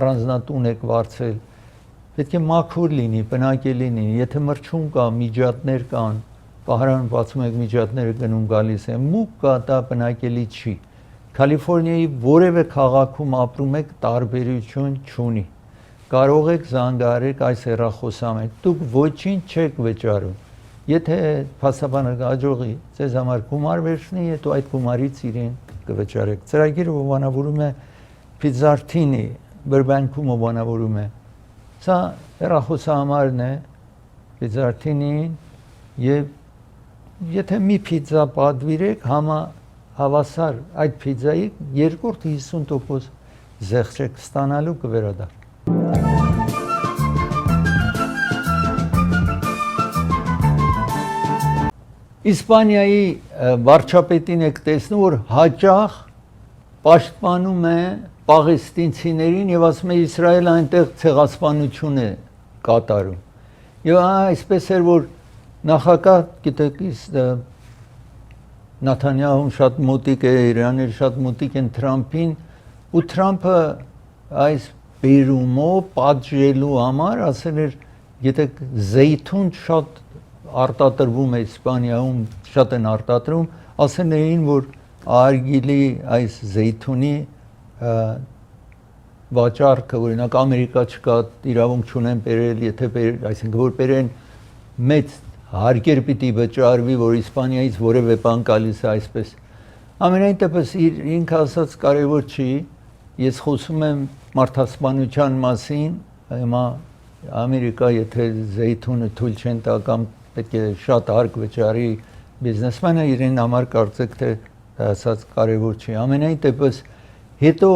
[SPEAKER 1] առանձնատուն եք վարձել պետք է մաքուր լինի բնակելի լինի եթե մրջում կա միջատներ կան պահարան 61 միջատները գնում գալիս են, մուկ կա, դա բնակելի չի։ Կալիֆոռնիայի որևէ քաղաքում ապրում եք տարբերություն չունի։ Կարող եք զանգահարեք այս հեռախոսամետ, դուք ոչինչ չեք վճարում։ Եթե փաստաբանը հաջողի ձեզ համար գումար վերցնի, հետո այդ գումարից իրեն կվճարեք։ Ծրագիրը հովանավորում է Pizzartini, Burbank-ում հովանավորում է։ Սա հեռախոսահամարն է Pizzartini-ին եւ եթե մի պիցա պատվիրեք, հավասար այդ պիցայի երկրորդ 50% զեղչեք ստանալու կվերադառնա։ Իսպանիայի վարչապետին եք տեսնում, որ հաճախ պաշտպանում է պաղեստինցիներին եւ ասում է Իսրայելը այնտեղ ցեղասպանություն է կատարում։ Եվ այսպես էր, որ նախագահ, գիտեք, Նաթանյահուն շատ մոտիկ է, Իրաները շատ մոտիկ են Թրամփին, ու Թրամփը այս բերումով պատժելու համար ասել էր, գիտեք, զեյթուն շատ արտադրվում է Իսպանիայում, շատ են արտադրում, ասել էին, որ արգիլի այս զեյթունի վաճառքը, օրինակ Ամերիկա չկա, իրավունք չունեն բերել, եթե այսինքն որ բերեն մեծ հարկեր պիտի վճարվի, որ Իսպանիայից որևէ բան գալիս է այսպես։ Ամենայն դեպս ինքը ասած կարևոր չի, ես խոսում եմ մարդասպանության մասին, հիմա Ամերիկա եթե զեյթունը թույլ չեն տա կամ պետք է շատ հարկ վճարի բիզնեսմենը իրեն համար կարծեք թե ասած կարևոր չի։ Ամենայն դեպս հետո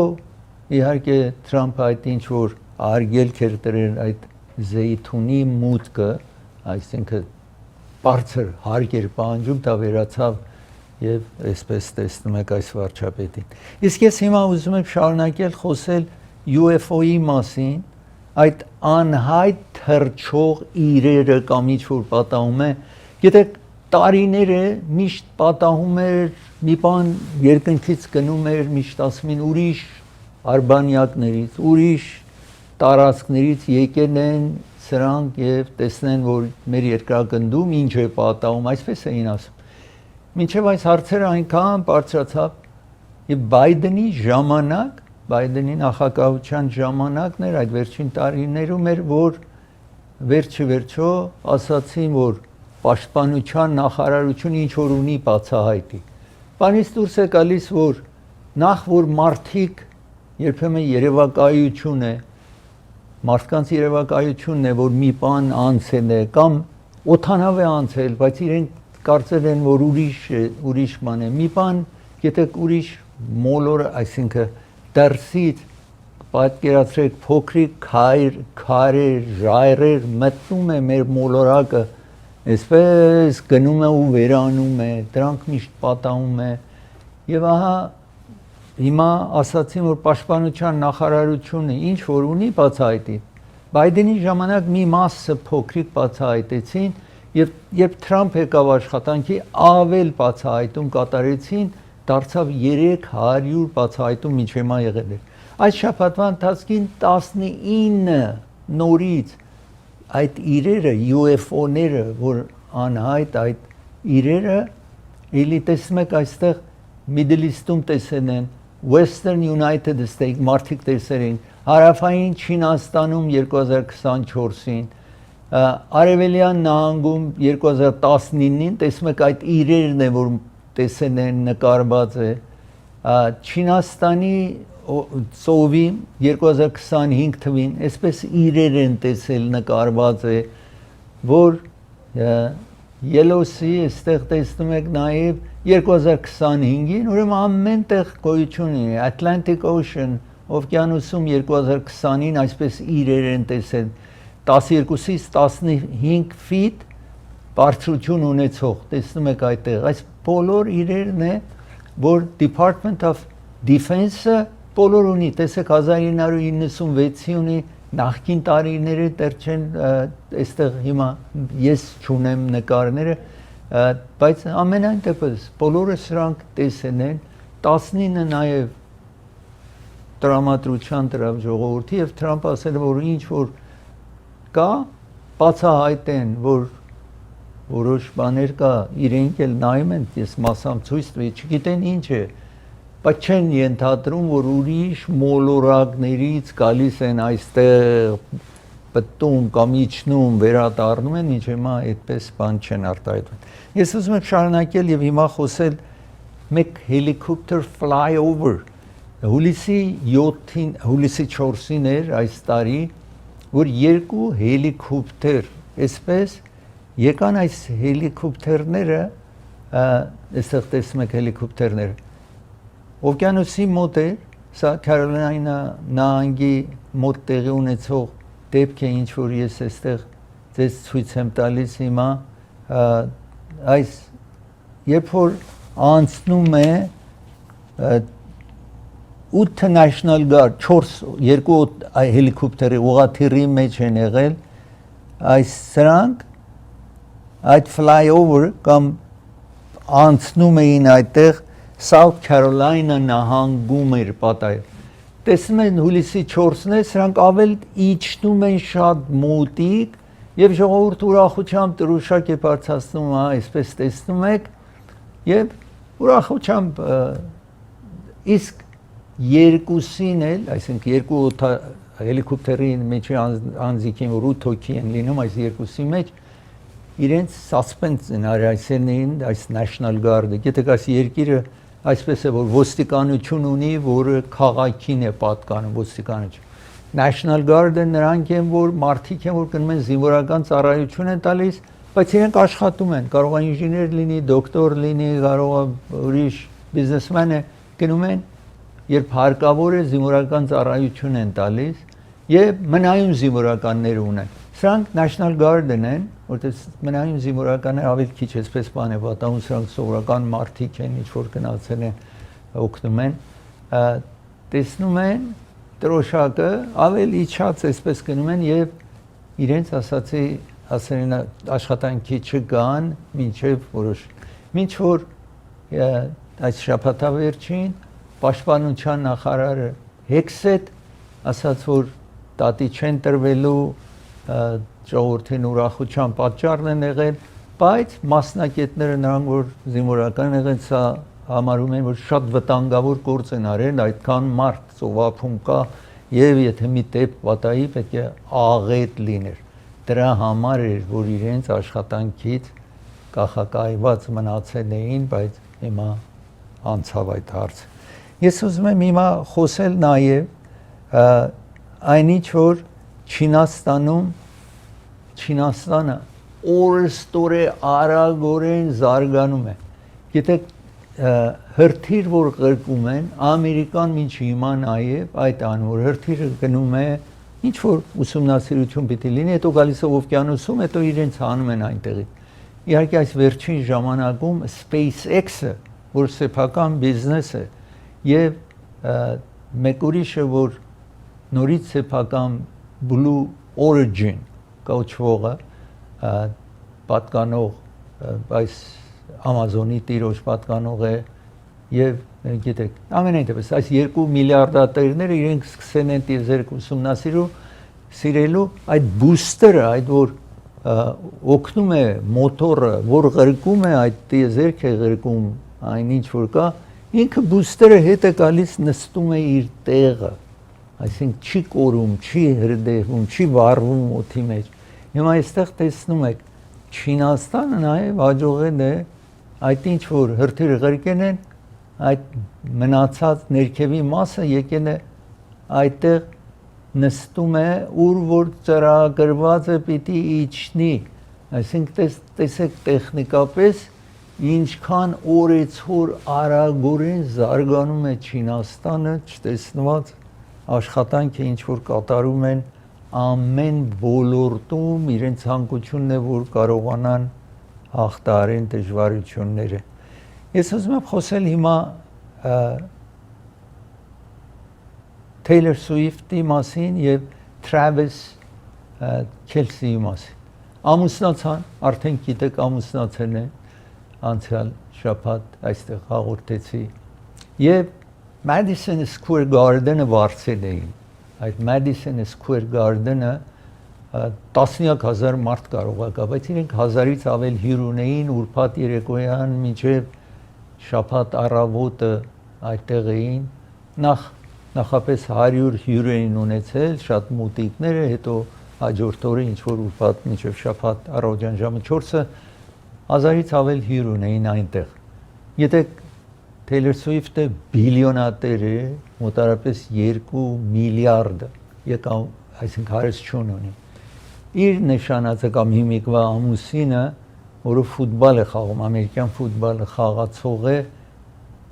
[SPEAKER 1] իհարկե Թրամփը այդ ինչ որ արգելք էր դրել այդ զեյթունի մուտքը, այսինքն բարձր հարկ էր պահանջում, դա վերացավ եւ այսպես տեսնում եք այս վարչապետին։ Իսկ ես հիմա ուզում եմ շարունակել խոսել UFO-ի մասին, այդ անհայտ թռչող իրերը կամ ինչ որ պատահում է, գիտեք, տարիներ է միշտ պատահում էր, մի բան երկնքից գնում էր, միշտ ասում են ուրիշ արբանյակներից, ուրիշ տարածքներից եկել են սրանք եւ տեսնեն, որ մեր երկրագնդում ինչ է պատահում, այսպես էին ասում։ Մինչեւ այս հարցերը այնքան բարձրացավ եւ Բայդենի նախագահության ժամանակն էր, այդ վերջին տարիներում էր, որ վերջո ասացին, որ պաշտպանության նախարարությունը ինչ որ ունի բացահայտի։ Բանից դուրս է գալիս, որ նախ որ մարդիկ երբեմն երևակայություն է, մարդկանց երևակայությունն է, որ մի բան անցել է կամ օթանավ է անցել, բայց իրենք կարծել են, որ ուրիշ բան է։ Մի բան, գիտեք, ուրիշ մոլոր, այսինքն դրսից պատկերացրեք փոքրիկ քարեր, ժայռեր մտնում է մեր մոլորակը, այսպես գնում է ու վերանում է, դրանք միշտ պատահում է։ Եվ ահա հիմա ասացին, որ պաշտպանության նախարարությունը ինչ որ ունի բացահայտի։ Բայդենի ժամանակ մի մասը փոքրիկ բացահայտեցին եւ երբ Թրամփ եկավ աշխատանքի, ավել բացահայտում կատարեցին, դարձավ 300 բացահայտում մինչ հիմա եղել է։ Այս շաբաթվա ընթացքին 19 նորից այդ իրերը, UFO-ները, որ անհայտ այդ իրերը, էլի տեսնում եք այստեղ Middle East-ում տեսել են, Western United States մարդիկ տեսել են, հարավային Չինաստանում 2024-ին, Արևելյան նահանգում 2019-ին տեսնում եք այդ իրերն են, որ տեսել են, նկարված է, Չինաստանի ծովի 2025 թվին, այսպես իրեր են տեսել, նկարված է, որ Yellow Sea, այստեղ տեսնում եք նաև 2025-ին, ուրեմն ամեն տեղ գոյություն ունի, Atlantic Ocean, օվկիանոսում 2020-ին այսպես իրեր են տեսել, 12-ից 15 ֆիտ բարձրություն ունեցող, տեսնում եք այդտեղ, այս բոլոր իրերն է, որ Department of Defense-ը բոլոր ունի, տեսեք 1996-ի ունի, նախկին տարիները դեռ չեն, այստեղ հիմա ես չունեմ նկարները, բայց ամենայն դեպս բոլորը սրանք տեսել են, 19 նաև տրամադրության դրավ ժողովրդի եւ Թրամփը ասել որ ինչ որ կա, բացահայտեն, որ որոշ բաներ կա, իրենք էլ նայում են, ես մասամբ ցույց տվի, չգիտեն ինչ է, բայց չեն ենթադրում, որ ուրիշ մոլորակներից գալիս են այստեղ պտտում կամ իջնում, վերադառնում են, ինչ հիմա այդպես բան չեն արտահայտվում։ Ես ուզում եմ շարունակել եւ հիմա խոսել մեկ helicopter flyover հուլիսի 7-ին, հուլիսի 4-ին էր այս տարի, որ երկու հելիկոպտեր, այսպես եկան այս հելիկոպտերները, այստեղ տեսնում եք հելիկոպտերները, օվկիանոսի մոտ էր, սա Քարոլինա նահանգի մոտ տեղի ունեցող դեպք է, ինչ որ ես այստեղ ձեզ ցույց եմ տալիս հիմա, այս երբ որ անցնում է 8 National Guard, 2 հելիկոպտերի ուղղաթիռի մեջ են եղել, այս սրանք այդ flyover կամ անցնում էին այդտեղ South Carolina նահանգում էր պատահել։ Տեսնում են հուլիսի 4-ն է, սրանք ավել իջնում են շատ մոտիկ եւ ժողովուրդ ուրախությամբ դրոշակ է բարձրացնում, այսպես տեսնում եք, եւ ուրախությամբ իսկ երկուսին էլ, այսինքն երկու հելիկոպտերի մեջ անձիկին որ 8 հոգի են լինում այս երկուսի մեջ, իրենց suspense են արայսերներին, այս National Guard-ը, գիտեք այս երկիրը այսպես է, որ ոստիկանություն ունի, որը քաղաքին է պատկանում ոստիկանություն։ National Guard-ը նրանք են, որ մարդիկ են, որ գնում են զինվորական ծառայություն են տալիս, բայց իրենք աշխատում են, կարող է ինժեներ լինի, դոկտոր լինի, կարող է ուրիշ բիզնեսմեն է, գնում են, երբ հարկավոր է զինվորական ծառայություն են տալիս եւ մնայուն զինվորականներ ունեն։ Սրանք National Guard-ն են, որտեղ մնայուն զինվորականները ավելի քիչ էսպես բան է պատահում, սրանք սովորական մարդիկ են, ինչ որ գնացել են, օգնում են, տեսնում են դրոշակը, ավելի իջած էսպես գնում են եւ իրենց ասացի ասեն աշխատանքի չգան, մինչեւ որոշ։ Մինչ որ այս շաբաթավերջին Պաշտպանության նախարարը Հեքսետ ասաց, որ տատի չեն տրվելու, ժողովրդին ուրախության պատճառն են եղել, բայց մասնակիցները նրանք որ զինվորական եղեն, սա համարում են, որ շատ վտանգավոր գործ են արել, այդքան մարդ ծովափում կա եւ եթե մի դեպք պատահի, պետք է աղետ լիներ։ Դրա համար էր, որ իրենց աշխատանքից կախակայված մնացել էին, բայց հիմա անցավ այդ հարցը։ Ես ուզում եմ հիմա խոսել նաև այնինչ որ Չինաստանը օրստորե արագորեն զարգանում է։ Գիտեք, հրթիռ որ ղրկում են, Ամերիկան մինչ հիմա նաև այդ անոր հրթիռը գնում է, ինչ որ ուսումնասիրություն պիտի լինի, հետո գալիս է օվկիանոսում, հետո իրենց հանում են այնտեղի։ Իհարկե այս վերջին ժամանակում SpaceX-ը, որ սեփական բիզնես է, եւ մեկ ուրիշը, որ նորից սեփական Blue Origin կոչվողը պատկանող այս Amazon-ի տիրոջ պատկանող է եւ գիտեք, ամենայն դեպս այս 2 միլիարդատերները իրենք սկսեն են տիեզերք ուսումնասիրելու այդ բուստերը, այդ որ օգնում է մոտորը, որ ղրկում է այդ տիեզերքը ղրկում այնինչ որ կա, ինքը բուստերը հետ է գալիս նստում է իր տեղը, այսինքն չի կորում, չի հրդեհվում, չի վառվում օդի մեջ։ Հիմա այստեղ տեսնում եք Չինաստանը նաև հաջողել է այդ ինչ որ հրթիռը ղրկեն են, այդ մնացած ներքևի մասը եկել է այդտեղ նստում է, ուր որ ծրագրված է պիտի իջնի, այսինքն տեսեք տեխնիկապես ինչքան օրեցօր արագորեն զարգանում է Չինաստանը, չտեսնված աշխատանքը ինչ որ կատարում են ամեն ոլորտում, իրենց ցանկությունն է որ կարողանան հաղթահարեն դժվարությունները։ Ես ուզում եմ խոսել հիմա Taylor Swift-ի մասին եւ Travis Kelce-ի մասին։ Ամուսնացան, արդեն գիտեք ամուսնացել են, անցյալ շաբաթ այստեղ հաղորդեցի եւ Madison Square Garden-ը վարձել էին։ Այդ Madison Square Garden-ը տասնյակ հազար մարդ կարող է գա, բայց իրենք 1000-ից ավել հյուր ունեին, ուրբաթ երեկոյան մինչև շաբաթ առավոտը այդտեղ էին, նախապես 100 հյուր էին ունեցել, շատ մոտիկները, հետո հաջորդ օրը ինչ որ ուրբաթ մինչև շաբաթ առավոտյան ժամը 4-ը 1000-ից ավել հյուր ունեին այնտեղ։ Եթե Taylor Swift-ը բիլիոնատեր է, մոտարապես 2 միլիարդ եկավ, այսինքն հարստություն ունի։ Իր նշանածը կամ հիմիկվա ամուսինը, որը ֆուտբալ է խաղում, ամերիկյան ֆուտբալը խաղացող է,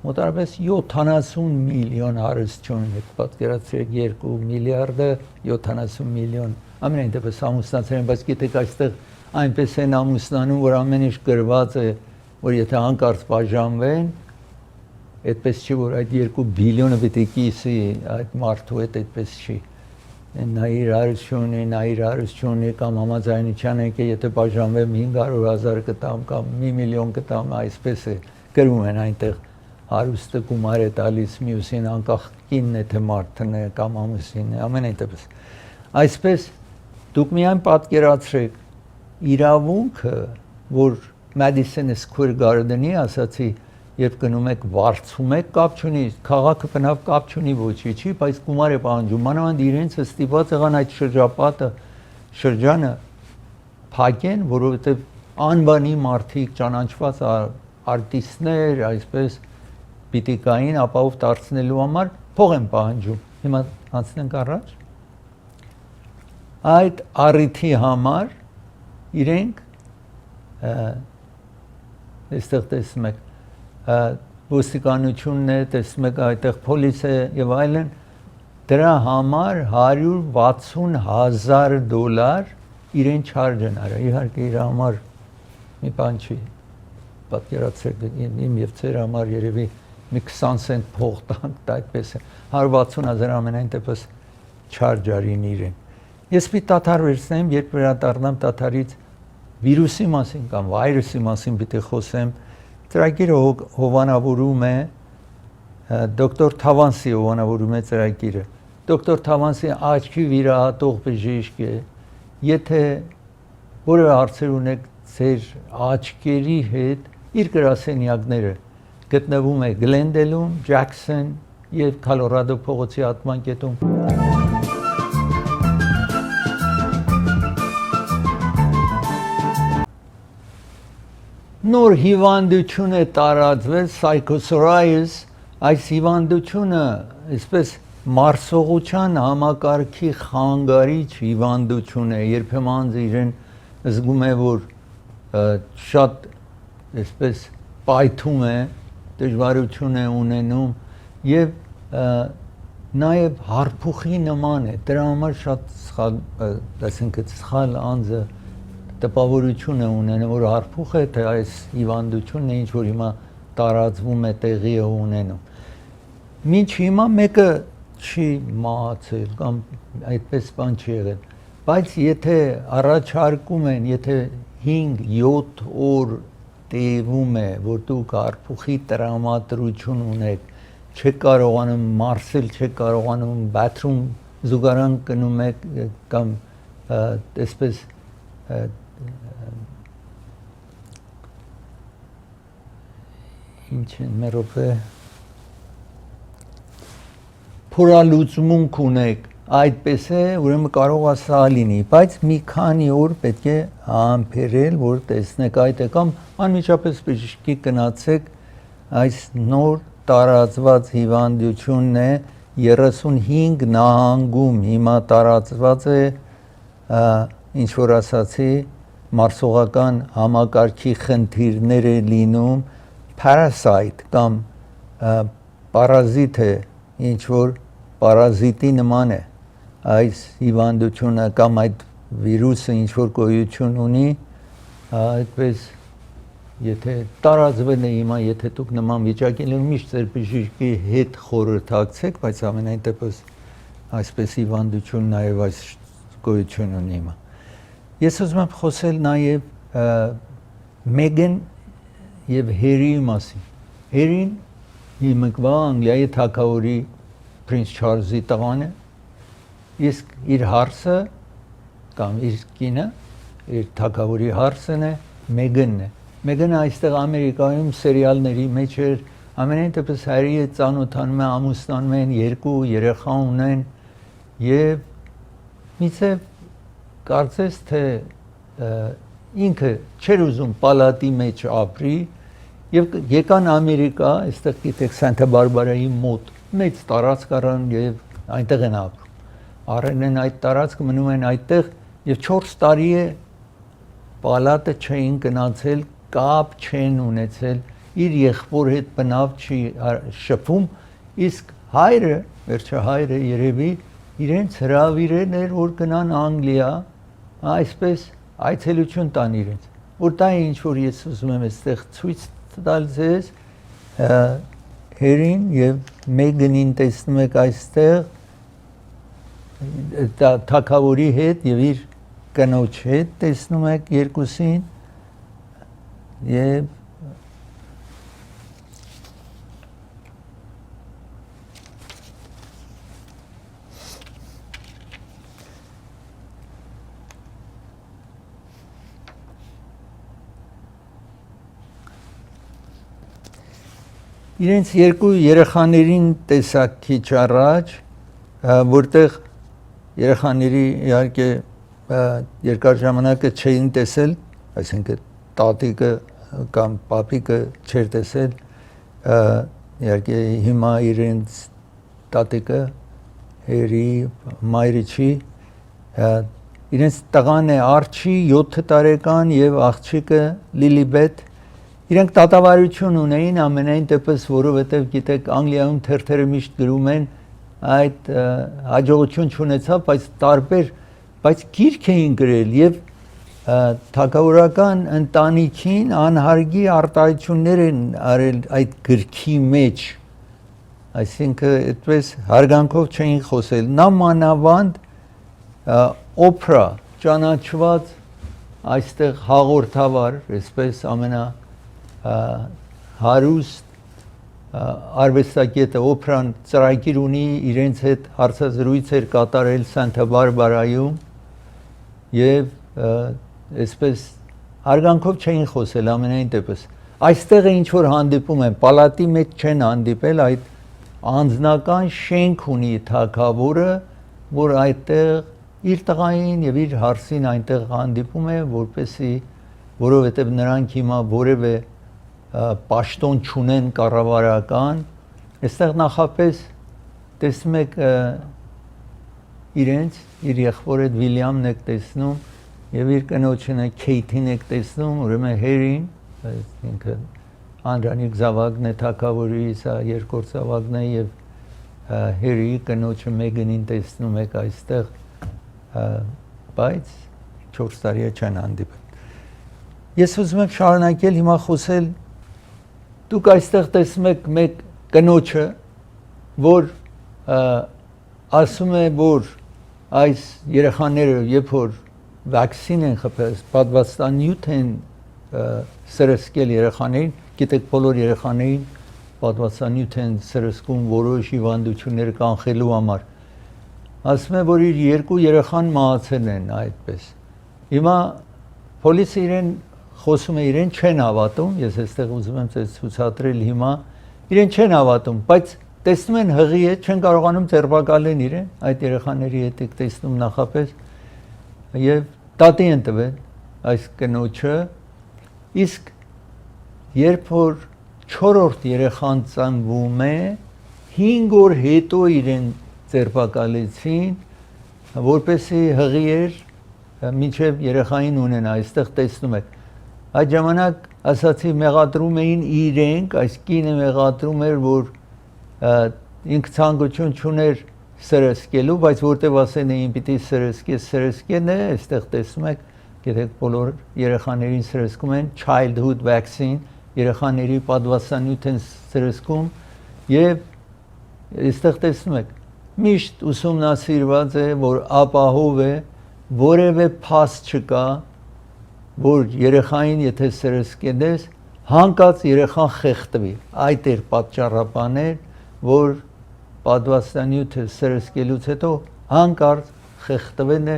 [SPEAKER 1] մոտարապես 70 միլիոն հարստություն ունի, պատկերացրեք 2 միլիարդը 70 միլիոն, ամենայն դեպս ամուսնացել են, բայց գիտեք այստեղ այնպես են ամուսնանում, որ ամեն ինչ գրված է, որ եթե հանկարծ բաժանվեն, այդպես չի, որ այդ 2 բիլիոնը պետք է կիսի այդ մարդու հետ, այդպես չի։ Նա իր հարստություն ունի, կամ համաձայնության եք, եթե բաժանվեմ 500,000 կտամ կամ 1 միլիոն կտամ, այսպես է, գրում են այնտեղ հարուստը գումար է տալիս մյուսին, անկախ կինն է, թե մարդն է կամ ամուսինն է, ամենայն դեպս։ Այսպես դուք միայն պատկերացրեք իրավունքը, որ Madison Square Garden-ի ասացի, երբ գնում եք վարձում եք, կապ չունի, քաղաքը բնավ կապ չունի ոչինչի, բայց գումար է պահանջում, մանավանդ իրենցը ստիպված եղան այդ շրջանը փակեն, որովհետև անվանի մարդիկ, ճանաչված արտիստներ, այսպես պիտի կային ապահով դարձնելու համար փող են պահանջում։ Հիմա անցնենք առաջ։ Այդ առիթի համար իրենք այստեղ տեսնում եք ոստիկանությունն է, տեսնում եք այդտեղ պոլիս է եւ այլն, դրա համար $160,000 իրեն չարժ են արա, իհարկե իր համար մի բան չի, պատկերացրեք իմ եւ ձեր համար երևի մի 20 սենտ փող տանք, այդպես է, 160,000 ամենայն դեպս չարժ արին իրեն։ Ես մի տաթար վերցնեմ, երբ վերադառնամ տաթարից վիրուսի մասին կամ վայրուսի մասին պիտի խոսեմ, ծրագիրը հովանավորում է, դոկտոր Թավանսի հովանավորում է ծրագիրը։ Դոկտոր Թավանսի աչքի վիրահատող բժիշկ է, եթե որևէ հարցեր ունեք ձեր աչքերի հետ, իր գրասենյակները գտնվում է Գլենդելում, Ջաքսոն եւ Քոլորադո փողոցի ատմանկետում։ Նոր հիվանդություն է տարածվել Psychosoris, այս հիվանդությունը այսպես մարսողության համակարգի խանգարիչ հիվանդություն է, երբեմն իրեն զգում է, որ շատ այսպես պայթում է, դժվարություն է ունենում եւ նաեւ հարփուխի նման է, դրա համար շատ սխալ, այսինքն սխալ անձը տպավորություն է ունենում, որ հարփուխ է, թե այս հիվանդությունն է, ինչ որ հիմա տարածվում է, տեղի է ունենում։ Մինչ հիմա մեկը չի մահացել կամ այդպես բան չի եղել, բայց եթե առաջարկում են, եթե 5-7 օր տևում է, որ դուք հարփուխի տրամադրություն ունեք, չեք կարողանում մարսել, չեք կարողանում բաթրում զուգարան գնում եք կամ այսպես ինչ են մերոպե փորալուծմունք ունեք, այդպես է, ուրեմն կարող է սա լինի, բայց մի քանի օր պետք է համբերել, որ տեսնեք այդ է կամ անմիջապես բժշկի գնացեք, այս նոր տարածված հիվանդությունն է 35 նահանգում հիմա տարածված է, ինչ որ ասացի, մարսողական համակարգի խնդիրներ է լինում, parasite կամ պարազիտ է, ինչ որ պարազիտի նման է, այս հիվանդությունը կամ այդ վիրուսը ինչ որ գոյություն ունի, այդպես եթե տարածվել է հիմա, եթե դուք նման վիճակի լինում, միշտ ձեր բժշկի հետ խորհրդակցեք, բայց ամենայն դեպս այսպես հիվանդություն նաև այս գոյություն ունի հիմա։ Ես ուզում եմ խոսել նաև Մեգեն եւ Հերիի մասին։ Հերին հիմիկվա Անգլիայի թագավորի Պրինց Չարլզի տղան է, իսկ իր հարսը կամ իր կինը, իր թագավորի հարսն է, Մեգանն է։ Մեգանը այստեղ Ամերիկայում սերիալների մեջ էր, ամենայն դեպս հայրի հետ ծանոթանում են, ամուսնանում են, 2 երեխա ունեն եւ միցե կարծես թե ինքը չէր ուզում պալատի մեջ ապրի եւ եկան Ամերիկա, այստեղ գիտեք Սանտա Բարբարայի մոտ մեծ տարածք առան եւ այնտեղ են ապրում։ Առել են այդ տարածքը, մնում են այդտեղ եւ 4 տարի է պալատը չէին գնացել, կապ չեն ունեցել, իր եղբոր հետ բնավ չի շփում, իսկ հայրը, վերջը հայրը երևի իրենց հրավիրել էր, որ գնան Անգլիա, այսպես այցելություն տան իրենց։ Որ դա ինչ որ ես ուզում եմ այստեղ ցույց տալ ձեզ, Հերին եւ Մեգանին տեսնում եք այստեղ թագավորի հետ եւ իր կնոջ հետ տեսնում եք երկուսին եւ իրենց 2 երեխաներին տեսակ քիչ առաջ, որտեղ երեխաների իհարկե երկար ժամանակը չէին տեսել, այսինքն տատիկը կամ պապիկը չէր տեսել, իհարկե հիմա իրենց տատիկը Հերի մայրիչի իրենց տղան է Արչի 7 տարեկան եւ աղջիկը Լիլիբեթ իրենք տատավարություն ունեին ամենայն դեպս, որովհետև գիտեք Անգլիայում թերթերը միշտ գրում են այդ հաջողություն չունեցավ, բայց տարբեր, բայց գիրք էին գրել եւ թագավորական ընտանիքին անհարգի արտահայտություններ են արել այդ գրքի մեջ, այսինքն այդպես հարգանքով չէին խոսել, նա մանավանդ օպերա ճանաչված այստեղ հաղորդավար, այսպես ամենա հարուստ արվեստագետը օպերան ծրագիր ունի իրենց հետ հարցազրույցեր կատարել Սանտա Բարբարայում եւ այսպես հարգանքով չէին խոսել ամենայն դեպս այստեղ ինչ որ հանդիպում են պալատի մեջ չեն հանդիպել այդ անձնական շենք ունի թագավորը որ այդտեղ իր տղային եւ իր հարսին այնտեղ հանդիպում է որպեսի որովհետեւ նրանք հիմա որևէ պաշտոն չունեն կառավարական, այստեղ նախապես տեսնում եք իրենց, իր եղբորը Վիլյամն եք տեսնում եւ իր կնոջն է Քեյթին եք տեսնում, ուրեմն Հերին, ինքը Անդրանիկ զավակն է թագավորի, սա երկրորդ զավակն է եւ Հերի կնոջը Մեգանին տեսնում եք այստեղ, բայց 4 տարի է չեն հանդիպել։ Ես ուզում եմ շարունակել հիմա խոսել դուք այստեղ տեսնում եք մեկ կնոջը, որ ասում է, որ այս երեխաները, երբ որ վակցին են խփել, պատվաստանյութ են սրսկել երեխաներին, գիտեք բոլոր երեխաներին պատվաստանյութ են սրսկում որոշ հիվանդություններ կանխելու համար։ Ասում է, որ իր 2 երեխան մահացել են այդպես։ Հիմա պոլիսը իրեն խոսում է իրեն չեն հավատում, ես այստեղ ուզում եմ ձեզ ցուցադրել հիմա, իրեն չեն հավատում, բայց տեսնում են հղի է, չեն կարողանում ձերբակալեն իրեն, այդ երեխաների հետ եք տեսնում նախապես եւ տատի են տվել այս կնոջը, իսկ երբ որ 4-րդ երեխան ծնվում է, 5 օր հետո իրեն ձերբակալեցին, որպեսզի հղի էր, մինչև երեխային ունենա, այստեղ տեսնում եք Այդ ժամանակ ասացի մեղադրում էին իրենք, այս կինը մեղադրում էր, որ ինքը ցանկություն չուներ սրսկելու, բայց որտեվ ասեն էին պիտի սրսկեն է, այստեղ տեսնում եք, գիտեք բոլոր երեխաներին սրսկում են childhood vaccine, երեխաների պատվաստանյութ են սրսկում եւ այստեղ տեսնում եք, միշտ ուսումնասիրված է, որ ապահով է, որևէ փաստ չկա որ երեխային եթե սրսկես հանկած երեխան խեղդվի այդ էր պատճառաբաներ որ պատվաստանյութը սրսկելուց հետո հանկարծ խեղդվեն է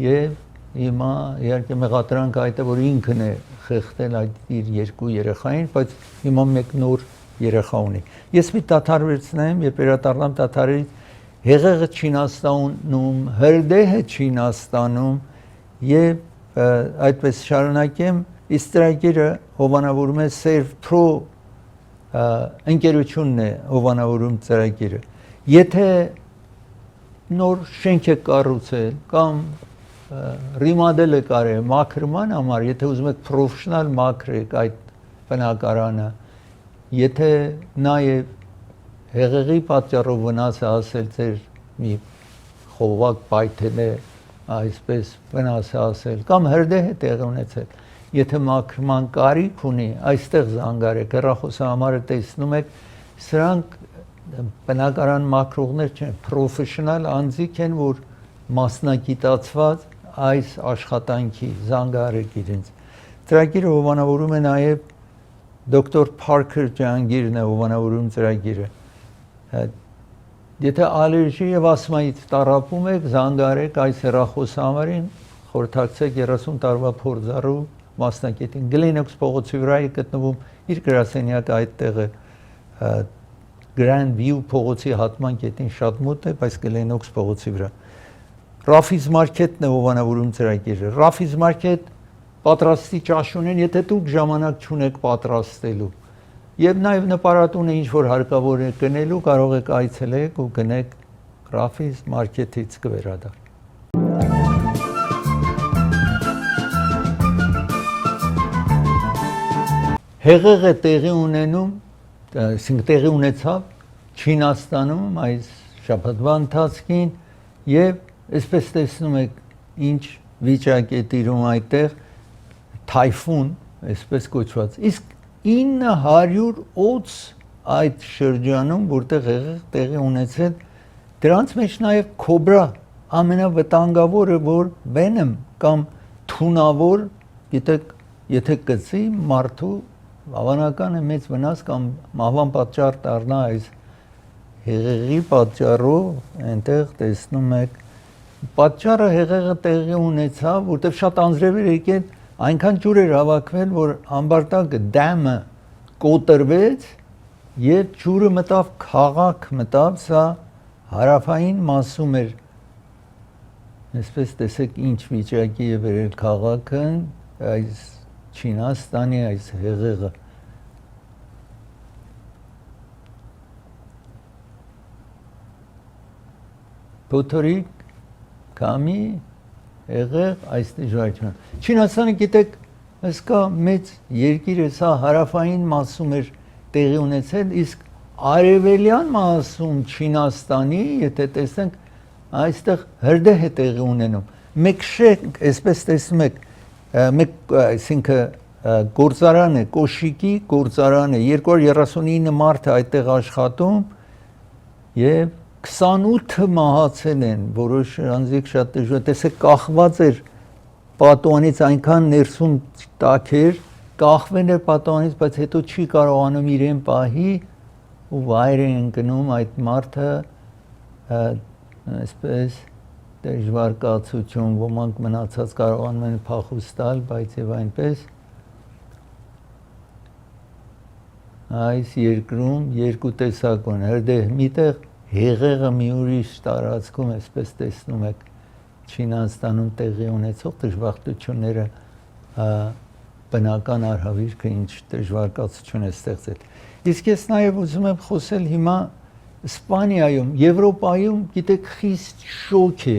[SPEAKER 1] եւ հիմա իհարկե մեղադրանք այդ է, որ ինքն է խեղդել այդ իր երկու երեխային, բայց հիմա մեկ նոր երեխա ունի։ Ես մի դադար վերցնեմ, երբ վերադառնամ դադարից, հեղեղը Չինաստանում, հրդեհը Չինաստանում եւ այդպես շարունակեմ, իսկ ծրագիրը հովանավորում է Serve-Pro ընկերությունն է հովանավորում ծրագիրը։ Եթե նոր շենք է կառուցել կամ ռիմադել է կարել մաքրման համար, եթե ուզում եք պրոֆեսիոնալ մաքրեք այդ բնակարանը, եթե նաև հեղեղի պատճառով վնաս է հասել ձեր մի խողովակ պայթել է, այսպես վնաս է հասել, կամ հրդեհ է տեղի ունեցել, եթե մաքրման կարիք ունի, այստեղ զանգարեք, հեռախոսահամարը տեսնում եք, սրանք բնակարան մաքրողներ չեն, պրոֆեսիոնալ անձիկ են, որ մասնագիտացված այս աշխատանքի զանգարեք իրենց։ Ծրագիրը հովանավորում է նաև դոկտոր Parker Ջահանգիրն է հովանավորում ծրագիրը։ Եթե ալերգի եւ ասմայից տառապում եք, զանգարեք այս հեռախոսահամարին, խորհրդակցեք 30 տարվա փորձառու մասնակետին։ Գլենոքս փողոցի վրա է գտնվում իր գրասենյակը այդտեղ է։ Grand View փողոցի հատման կետին շատ մոտ է, բայց Գլենոքս փողոցի վրա։ Raffi's Market-ն է հովանավորում ծրագիրը։ Raffi's Market պատրաստի ճաշ ունեն, եթե դուք ժամանակ չունեք պատրաստելու։ Եվ նաև նպարատուն է ինչ որ հարկավոր է գնելու, կարող եք այցելեք ու գնեք Raffi's Market-ից կվերադառ։ Հեղեղը տեղի ունենում, այսինքն տեղի ունեցավ Չինաստանում այս շաբաթվա ընթացքին եւ այսպես տեսնում եք ինչ վիճակ է տիրում այդտեղ թայֆուն, այսպես կոչված։ Իսկ 900 օց այդ շրջանում, որտեղ հեղեղ տեղի ունեցել, դրանց մեջ նաև կոբրա ամենավտանգավորը, որ վենեմ կամ թունավոր, գիտեք, եթե կծի մարդու հավանական է մեծ վնաս կամ մահվան պատճառ դառնա այս հեղեղի պատճառով, այնտեղ տեսնում եք պատճառը հեղեղը տեղի ունեցավ, որտեղ շատ անձրևեր եկել, այնքան ջուր էր հավաքվել, որ ամբարտակը դամը կոտրվեց եւ ջուրը մտավ քաղաք մտավ, սա հարավային մասում էր։ Այսպես տեսեք ինչ վիճակի է վերել քաղաքը, այս Չինաստանի այս հեղեղը։ Փոթորիկ կամի հեղեղ այս դժվարություն։ Չինաստանը գիտեք հսկա մեծ երկիր է, սա հարավային մասում էր տեղի ունեցել, իսկ արևելյան մասում Չինաստանի, եթե տեսնենք, այստեղ հրդեհ է տեղի ունենում։ Մեկ շենք, այսպես տեսնում եք, մեկ, այսինքն գործարան է, կոշիկի գործարան է, 239 մարդ է այդտեղ աշխատում եւ 28 մահացել են, որոշ անձիկ շատ դժվար, տեսեք կախված էր պատուանից այնքան ներսում տաք էր, կախվել էր պատուանից, բայց հետո չի կարողանում իրեն պահի ու վայր է ընկնում այդ մարդը, այսպես դժվար կացություն, ոմանք մնացած կարողանում են փախուստ տալ, բայց եւ այնպես այս երկրում երկու տեսակ ունեն, հրդեհ միտեղ հեղեղը մի ուրիշ տարածքում, այսպես տեսնում եք Չինաստանում տեղի ունեցող դժբախտությունները բնական արհավիրքը ինչ դժվարկացություն է ստեղծել։ Իսկ ես նաև ուզում եմ խոսել հիմա Իսպանիայում, Եվրոպայում գիտեք խիստ շոկ է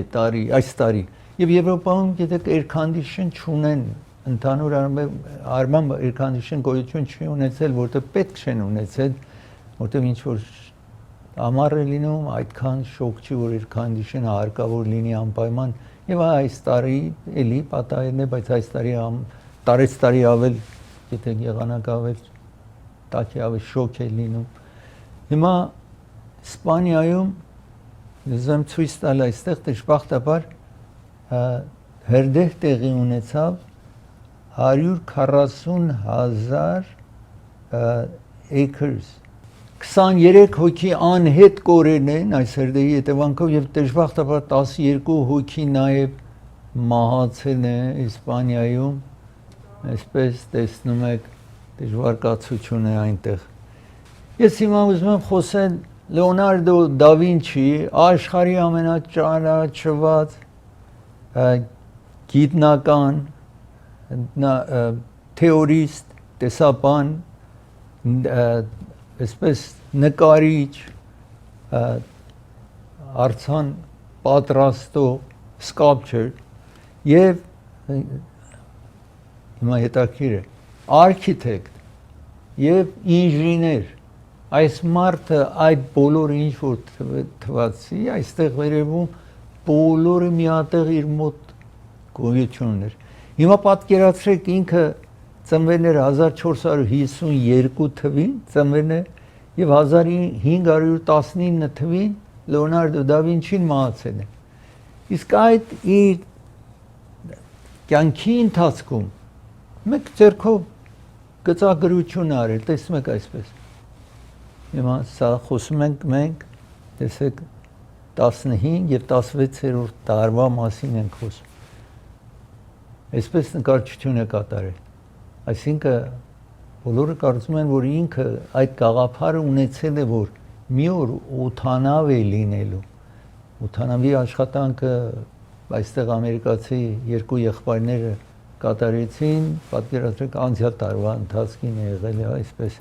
[SPEAKER 1] այս տարի եւ Եվրոպայում գիտեք air condition չունեն, ընդհանուր առմամբ air condition գոյություն չի ունեցել, որտեղ պետք չեն ունեցել, որտեղ ինչ որ ամառ է լինում, այդքան շոկ չի, որ air condition-ը հարկավոր լինի անպայման եւ այս տարի էլի պատահելն է, բայց այս տարի տարեցտարի ավել, գիտեք եղանակ ավել տաքի ավել շոկ է լինում։ Հիմա Իսպանիայում ուզում ցույց տալ այստեղ դժբախտաբար հրդեհ տեղի ունեցավ 140,000 acres 23 հոգի անհետ կորեն են այս հրդեհի հետևանքով եւ դժբախտաբար 12 հոգի նաեւ մահացել է Իսպանիայում, այսպես տեսնում եք դժվար կացություն է այնտեղ։ Ես հիմա ուզում եմ խոսել Լեոնարդո դա Վինչի աշխարհի ամենաճանաչված գիտնական թեորիստ, տեսաբան, այսպես նկարիչ, արձան պատրաստող, sculptor եւ հիմա հետաքրիր է architect եւ ինժեներ այս մարդը այդ բոլորը ինչ որ թվացի այստեղ վերևում բոլորը միատեղ իր մոտ գոյություն ուներ հիմա պատկերացրեք ինքը ծնվել էր 1452 թվին ծնվել է եւ 1519 թվին Լեոնարդո դա Վինչին մահացել է իսկ այդ իր կյանքի ընթացքում մեկ ձեռքով գծագրություն արել տեսնում եք այսպես Հիմա սա խոսում ենք մենք, տեսեք 15 եւ 16-րդ տարվա մասին ենք խոսում։ Այսպես նկարչություն է կատարել։ Այսինքն բոլորը կարծում են, որ ինքը այդ գաղափարը ունեցել է, որ մի օր օթանավ է լինելու։ Օթանավի աշխատանքը այստեղ ամերիկացի երկու եղբայրները կատարեցին, պատկերացրեք անցյալ տարվա ընթացքին է եղել է այսպես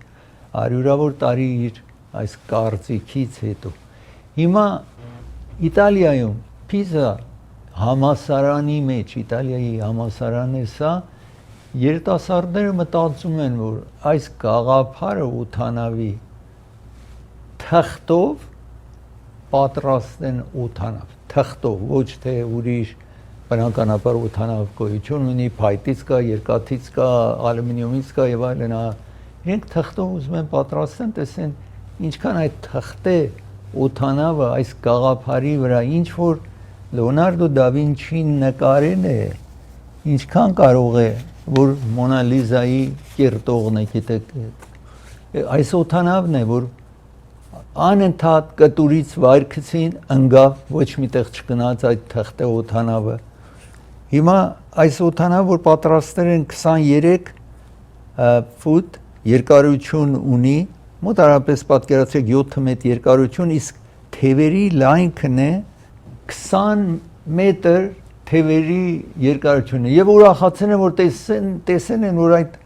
[SPEAKER 1] արյուրավոր տարի իր այս կարծիքից հետո հիմա Իտալիայում Պիզա համասարանի մեջ Իտալիայի համասարանն է սա երիտասարդները մտածում են որ այս գաղափարը օթանավի թղթով պատրաստեն օթանավ թղթով ոչ թե ուրիշ բնականաբար օթանավ գոյություն ունի փայտից կա երկաթից կա ալյումինիումից կա եւ այլն Իրենք թղթով ուզում են պատրաստեն, տեսեն ինչքան այդ թղթե օթանավը այս գաղափարի վրա ինչ որ Լեոնարդո դա Վինչին նկարել է, ինչքան կարող է որ Մոնա Լիզայի կերտողն է, գիտեք, այս օթանավն է, որ անընդհատ կտուրից վայրքցին ընկավ, ոչ միտեղ չգնաց այդ թղթե օթանավը։ Հիմա այս օթանավը որ պատրաստել են 23 ֆուտ երկարություն ունի, մոտարապես պատկերացրեք 7 մետր երկարություն, իսկ թևերի լայնքն է 20 մետր թևերի երկարությունը եւ ուրախացել են որ տեսել են որ այդ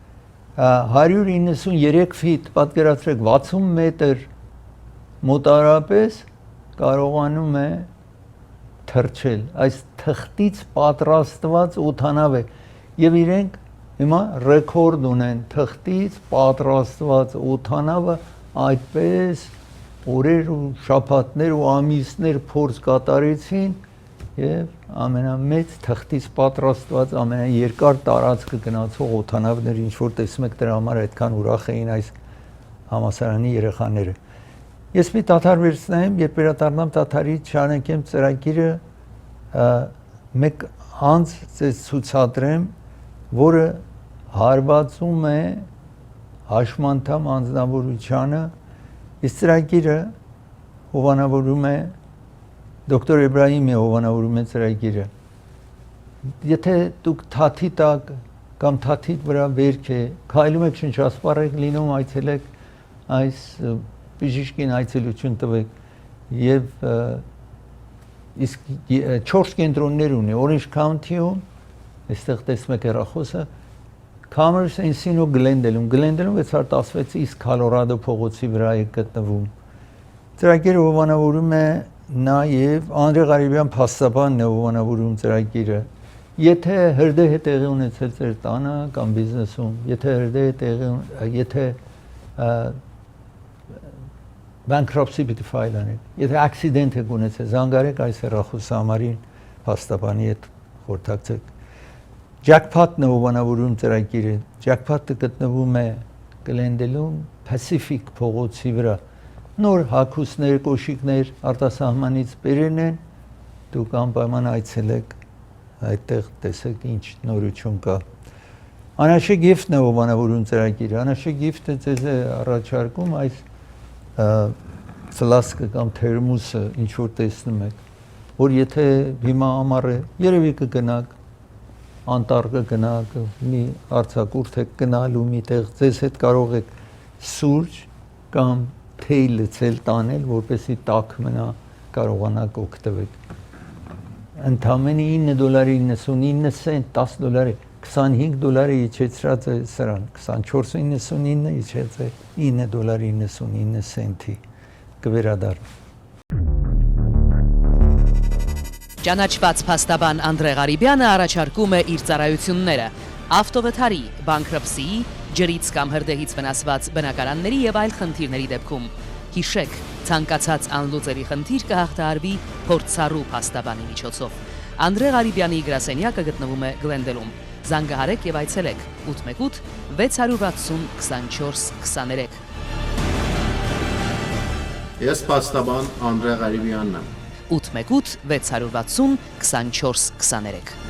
[SPEAKER 1] 193 ֆիտ պատկերացրեք 60 մետր մոտարապես կարողանում է թռչել այս թղթից պատրաստված օթանավ է եւ իրենք հիմա ռեկորդ ունեն թղթից պատրաստված օթանավը այդպես օրեր ու շաբաթներ ու ամիսներ փորձ կատարեցին եւ ամենամեծ թղթից պատրաստված ամենաերկար տարածքը գնացող օթանավներ ինչ որ տեսնում եք դրա համար այդքան ուրախ էին այս համասարանի երեխաները ես մի դադար վերցնեմ երբ վերադառնամ դադարից շարունակեմ ծրագիրը մեկ անց ցույց ցուցադրեմ որը հարվածում է հաշմանդամ անձնավորությանը իսկ ծրագիրը հովանավորում է դոկտոր Էբրահիմի հովանավորում է ծրագիրը եթե դուք թաթի տակ կամ թաթի վրա վերք է քայլում եք շնչասպառ եք լինում այցելեք այս բժիշկին այցելություն տվեք եւ իսկ 4 կենտրոններ ունի Orange County-ում այստեղ տեսնում եք հեռախոսը Commerce Encino Glendale-ում 616 իսկ Colorado փողոցի վրա է գտնվում ծրագիրը հովանավորում է նաև Անդրե Ղարիբյան փաստաբանն է հովանավորում ծրագիրը եթե հրդեհ է տեղի ունեցել ձեր տանը կամ բիզնեսում եթե հրդեհ է տեղի եթե bankruptcy պիտի ֆայլ անեք եթե accident եք ունեցել զանգարեք այս հեռախոսահամարին փաստաբանի հետ խորհրդակցեք Jackpot-ն է հովանավորում ծրագիրը Jackpot-ը գտնվում է Glendale-ում Pacific փողոցի վրա նոր հագուստներ կոշիկներ արտասահմանից բերեն են դուք անպայման այցելեք այդտեղ տեսեք ինչ նորություն կա Անաշե գիֆտն է հովանավորում ծրագիրը Անաշե գիֆտը ձեզ է առաջարկում այս ֆլասկը կամ թերմոսը ինչ որ տեսնում եք որ եթե հիմա ամառը երևի կգնաք անտառը գնա, մի արձակուրդ եք գնալու միտեղ, ձեզ հետ կարող եք սուրճ կամ թեյ լցել տանել, որպեսզի տաք մնա, կարողանաք օգտվել։ Ընդամենը $9.99 $10, $25 իջեցրած է սրան, 24.99 իջեց է $9.99 կվերադառնա։
[SPEAKER 2] Ճանաչված փաստաբան Անդրե Ղարիբյանը առաջարկում է իր ծառայությունները ավտովթարի, բանկրպտցիի, ջրից կամ հրդեհից վնասված բնակարանների եւ այլ խնդիրների դեպքում։ Հիշեք, ցանկացած անլուծելի խնդիր կհաղթահարվի փորձառու փաստաբանի միջոցով։ Անդրե Ղարիբյանի գրասենյակը գտնվում է Գլենդելում։ Զանգահարեք եւ այցելեք 818 660 24 23։
[SPEAKER 3] Ես փաստաբան Անդրե Ղարիբյանն եմ։
[SPEAKER 2] 818 660 24 23